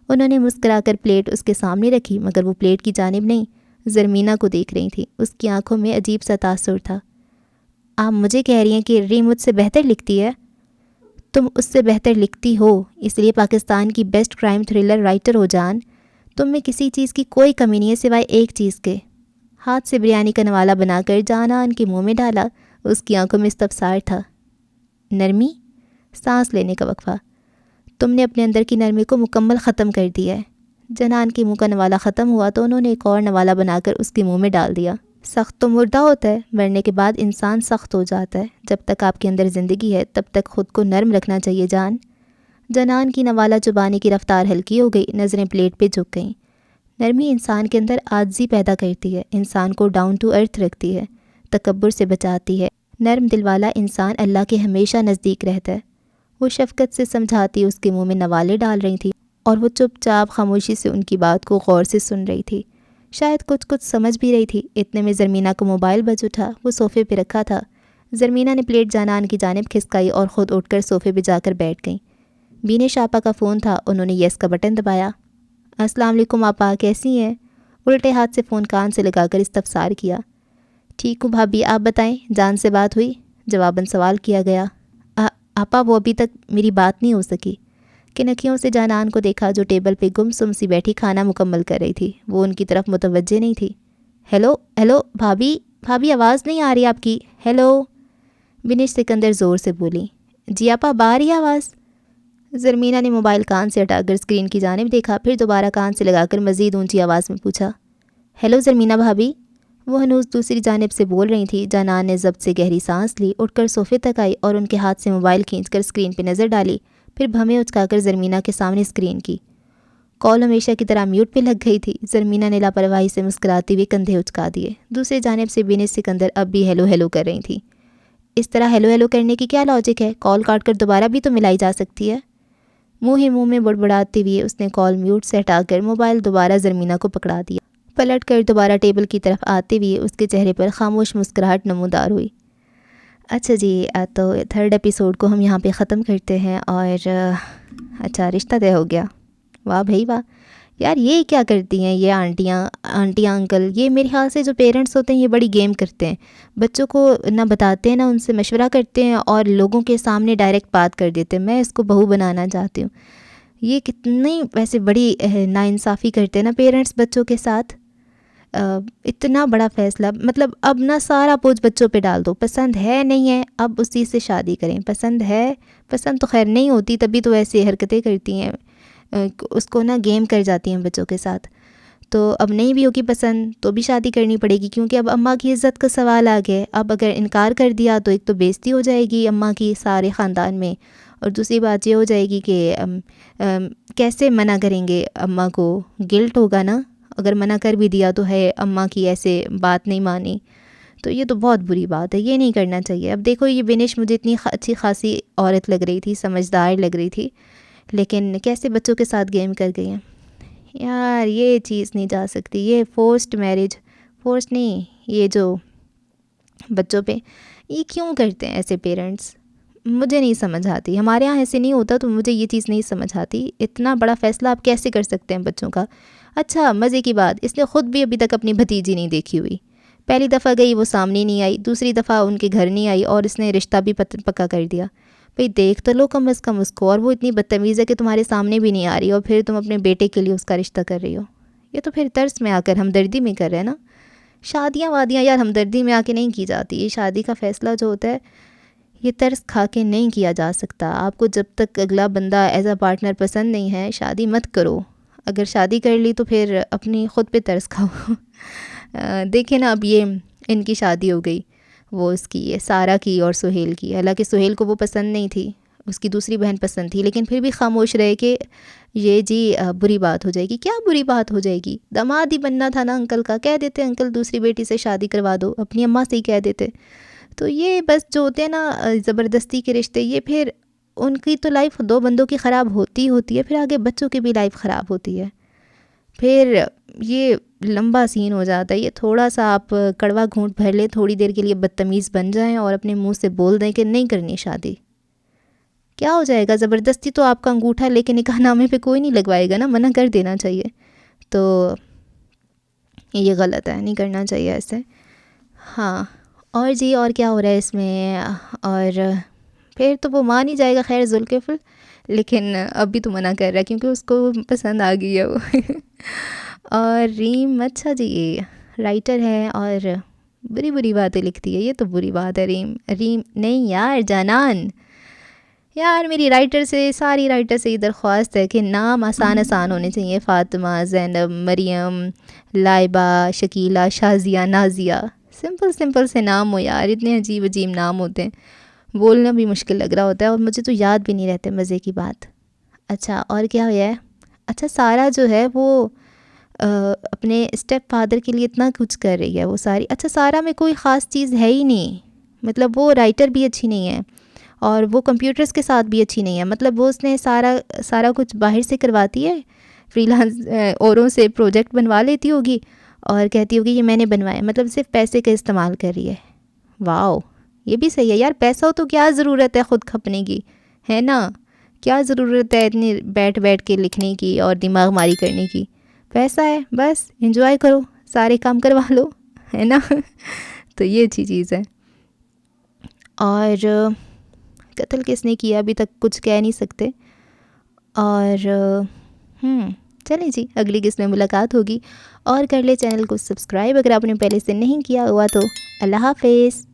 انہوں نے مسکرا کر پلیٹ اس کے سامنے رکھی، مگر وہ پلیٹ کی جانب نہیں، زرمینہ کو دیکھ رہی تھی۔ اس کی آنکھوں میں عجیب سا تاثر تھا۔ آپ مجھے کہہ رہی ہیں کہ ریم مجھ سے بہتر لکھتی ہے؟ تم اس سے بہتر لکھتی ہو، اس لیے پاکستان کی بیسٹ کرائم تھرلر رائٹر ہو جان۔ تم میں کسی چیز کی کوئی کمی نہیں ہے سوائے ایک چیز کے۔ ہاتھ سے بریانی کا نوالا بنا کر جانان کے منہ میں ڈالا۔ اس کی آنکھوں میں استفسار تھا۔ نرمی؟ سانس لینے کا وقفہ۔ تم نے اپنے اندر کی نرمی کو مکمل ختم کر دیا ہے۔ جنان کے منہ کا نوالا ختم ہوا تو انہوں نے ایک اور نوالا بنا کر اس کے منہ میں ڈال دیا۔ سخت تو مردہ ہوتا ہے، مرنے کے بعد انسان سخت ہو جاتا ہے۔ جب تک آپ کے اندر زندگی ہے تب تک خود کو نرم رکھنا چاہیے جان۔ جنان کی نوالا چبانے کی رفتار ہلکی ہو گئی، نظریں پلیٹ پہ جھک گئیں۔ نرمی انسان کے اندر عاجزی پیدا کرتی ہے، انسان کو ڈاؤن ٹو ارتھ رکھتی ہے، تکبر سے بچاتی ہے۔ نرم دل والا انسان اللہ کے ہمیشہ نزدیک رہتا ہے۔ وہ شفقت سے سمجھاتی اس کے منہ میں نوالے ڈال رہی تھی اور وہ چپ چاپ خاموشی سے ان کی بات کو غور سے سن رہی تھی، شاید کچھ سمجھ بھی رہی تھی۔ اتنے میں زرمینہ کو موبائل بج اٹھا، وہ صوفے پہ رکھا تھا۔ زرمینہ نے پلیٹ جانان کی جانب کھسکائی اور خود اٹھ کر صوفے پہ جا کر بیٹھ گئیں۔ بینش آپا کا فون تھا، انہوں نے یس کا بٹن دبایا۔ السلام علیکم آپا، کیسی ہیں؟ الٹے ہاتھ سے فون کان سے لگا کر استفسار کیا۔ ٹھیک ہوں بھابھی، آپ بتائیں، جان سے بات ہوئی؟ جواباً سوال کیا گیا۔ آپا وہ ابھی تک میری بات نہیں ہو سکی۔ کنکھیوں سے جانان کو دیکھا جو ٹیبل پہ گم سم سی بیٹھی کھانا مکمل کر رہی تھی۔ وہ ان کی طرف متوجہ نہیں تھی۔ ہیلو ہیلو بھابھی آواز نہیں آ رہی آپ کی، ہیلو۔ بنش سکندر زور سے بولی۔ جی آپا اب آ رہی ہے آواز؟ زرمینہ نے موبائل کان سے ہٹا کر اسکرین کی جانب دیکھا، پھر دوبارہ کان سے لگا کر مزید اونچی آواز میں پوچھا، ہیلو زرمینہ بھابھی؟ وہ ہنوز دوسری جانب سے بول رہی تھی۔ جانان نے ضبط سے گہری سانس لی، اٹھ کر صوفے تک آئی اور ان کے ہاتھ سے موبائل کھینچ کر اسکرین پہ نظر ڈالی، پھر بھمیں اچکا کر زرمینہ کے سامنے اسکرین کی۔ کال ہمیشہ کی طرح میوٹ پہ لگ گئی تھی۔ زرمینہ نے لاپرواہی سے مسکراتے ہوئے کندھے اچکا دیے۔ دوسری جانب سے بینش سکندر اب بھی ہیلو ہیلو کر رہی تھی۔ اس طرح ہیلو ہیلو کرنے کی کیا لاجک ہے؟ کال کاٹ کر دوبارہ بھی تو ملائی جا سکتی ہے۔ منہ ہی منہ میں بڑبڑاتے ہوئے اس نے کال میوٹ سے ہٹا کر موبائل دوبارہ زرمینہ کو پکڑا دیا۔ پلٹ کر دوبارہ ٹیبل کی طرف آتے ہوئے اس کے چہرے پر خاموش مسکراہٹ نمودار ہوئی۔ اچھا جی، تو تھرڈ ایپیسوڈ کو ہم یہاں پہ ختم کرتے ہیں، اور اچھا رشتہ طے ہو گیا۔ واہ بھائی واہ، یار یہ کیا کرتی ہیں یہ آنٹیاں انکل؟ یہ میرے خیال سے جو پیرنٹس ہوتے ہیں یہ بڑی گیم کرتے ہیں، بچوں کو نہ بتاتے ہیں نہ ان سے مشورہ کرتے ہیں اور لوگوں کے سامنے ڈائریکٹ بات کر دیتے ہیں۔ میں اس کو بہو بنانا چاہتی ہوں۔ یہ کتنی ویسے بڑی ناانصافی کرتے ہیں نا پیرنٹس بچوں کے ساتھ۔ اتنا بڑا فیصلہ، مطلب اب نہ سارا بوجھ بچوں پہ ڈال دو، پسند ہے نہیں ہے اب اسی سے شادی کریں، پسند ہے، پسند تو خیر نہیں ہوتی تبھی تو ایسی حرکتیں کرتی ہیں، اس کو نا گیم کر جاتی ہیں بچوں کے ساتھ۔ تو اب نہیں بھی ہوگی پسند تو بھی شادی کرنی پڑے گی، کیونکہ اب اماں کی عزت کا سوال آ گیا ہے۔ اب اگر انکار کر دیا تو ایک تو بےزتی ہو جائے گی اماں کی سارے خاندان میں، اور دوسری بات یہ ہو جائے گی کہ کیسے منع کریں گے اماں کو، گلٹ ہوگا نا، اگر منع کر بھی دیا تو ہے اماں کی ایسے بات نہیں مانی، تو یہ تو بہت بری بات ہے، یہ نہیں کرنا چاہیے۔ اب دیکھو یہ بینش مجھے اتنی اچھی خاصی عورت لگ رہی تھی، سمجھدار لگ رہی تھی، لیکن کیسے بچوں کے ساتھ گیم کر گئی ہیں یار، یہ چیز نہیں جا سکتی۔ یہ فورسڈ میرج، فورسڈ نہیں، یہ جو بچوں پہ یہ کیوں کرتے ہیں ایسے پیرنٹس، مجھے نہیں سمجھ آتی۔ ہمارے ہاں ایسے نہیں ہوتا تو مجھے یہ چیز نہیں سمجھ آتی، اتنا بڑا فیصلہ آپ کیسے کر سکتے ہیں بچوں کا۔ اچھا مزے کی بات، اس نے خود بھی ابھی تک اپنی بھتیجی نہیں دیکھی ہوئی، پہلی دفعہ گئی وہ سامنے نہیں آئی، دوسری دفعہ ان کے گھر نہیں آئی اور اس نے رشتہ بھی پکا کر دیا۔ بھئی دیکھ تو لو کم از کم اس کو، اور وہ اتنی بدتمیز ہے کہ تمہارے سامنے بھی نہیں آ رہی اور پھر تم اپنے بیٹے کے لیے اس کا رشتہ کر رہی ہو۔ یہ تو پھر ترس میں آ کر ہمدردی میں کر رہے ہیں نا۔ شادیاں وادیاں یار ہمدردی میں آ کے نہیں کی جاتی، یہ شادی کا فیصلہ جو ہوتا ہے یہ ترس کھا کے نہیں کیا جا سکتا۔ آپ کو جب تک اگلا بندہ ایز اے پارٹنر پسند نہیں ہے شادی مت کرو، اگر شادی کر لی تو پھر اپنی خود پہ ترس کھاؤ۔ دیکھیں نا اب یہ ان کی شادی ہو گئی، وہ اس کی سارہ کی اور سہیل کی، حالانکہ سہیل کو وہ پسند نہیں تھی، اس کی دوسری بہن پسند تھی، لیکن پھر بھی خاموش رہے کہ یہ جی بری بات ہو جائے گی۔ کیا بری بات ہو جائے گی؟ داماد ہی بننا تھا نا انکل کا، کہہ دیتے انکل دوسری بیٹی سے شادی کروا دو، اپنی اماں سے ہی کہہ دیتے۔ تو یہ بس جو ہوتے ہیں نا زبردستی کے رشتے، یہ پھر ان کی تو لائف دو بندوں کی خراب ہوتی ہے، پھر آگے بچوں کی بھی لائف خراب ہوتی ہے، پھر یہ لمبا سین ہو جاتا ہے۔ یہ تھوڑا سا آپ کڑوا گھونٹ بھر لیں، تھوڑی دیر کے لیے بدتمیز بن جائیں اور اپنے منہ سے بول دیں کہ نہیں کرنی شادی، کیا ہو جائے گا؟ زبردستی تو آپ کا انگوٹھا لے کے نکاح نامے پہ کوئی نہیں لگوائے گا نا، منع کر دینا چاہیے۔ تو یہ غلط ہے، نہیں کرنا چاہیے ایسے۔ ہاں اور جی اور کیا ہو رہا ہے اس میں؟ اور پھر تو وہ مان ہی جائے گا خیر ذوالکفل، لیکن اب بھی تو منع کر رہا ہے کیونکہ اس کو پسند آ گئی ہے وہ۔ اور ریم، اچھا جی یہ رائٹر ہے اور بری بری باتیں لکھتی ہے، یہ تو بری بات ہے۔ ریم نہیں یار، جانان یار، میری رائٹر سے، ساری رائٹر سے یہ درخواست ہے کہ نام آسان ہونے چاہیے، فاطمہ، زینب، مریم، لائبہ، شکیلہ، شازیہ، نازیہ، سمپل سے نام ہو یار، اتنے عجیب نام ہوتے ہیں، بولنا بھی مشکل لگ رہا ہوتا ہے اور مجھے تو یاد بھی نہیں رہتے، مزے کی بات۔ اچھا اور کیا ہوا ہے؟ اچھا سارہ جو ہے وہ اپنے اسٹیپ فادر کے لیے اتنا کچھ کر رہی ہے وہ ساری، اچھا سارہ میں کوئی خاص چیز ہے ہی نہیں، مطلب وہ رائٹر بھی اچھی نہیں ہے اور وہ کمپیوٹرز کے ساتھ بھی اچھی نہیں ہے، مطلب وہ اس نے سارا کچھ باہر سے کرواتی ہے، فری لانس اوروں سے پروجیکٹ بنوا لیتی ہوگی اور کہتی ہوگی یہ میں نے بنوایا، مطلب صرف پیسے کا استعمال کر رہی ہے۔ واو، یہ بھی صحیح ہے یار، پیسہ ہو تو کیا ضرورت ہے خود کھپنے کی، ہے نا؟ کیا ضرورت ہے اتنی بیٹھ کے لکھنے کی اور دماغ ماری کرنے کی؟ پیسہ ہے بس انجوائے کرو، سارے کام کروا لو، ہے نا؟ تو یہ اچھی چیز ہے۔ اور قتل کس نے کیا ابھی تک کچھ کہہ نہیں سکتے، اور چلیں جی اگلی قسط میں ملاقات ہوگی، اور کر لے چینل کو سبسکرائب اگر آپ نے پہلے سے نہیں کیا ہوا تو۔ اللہ حافظ۔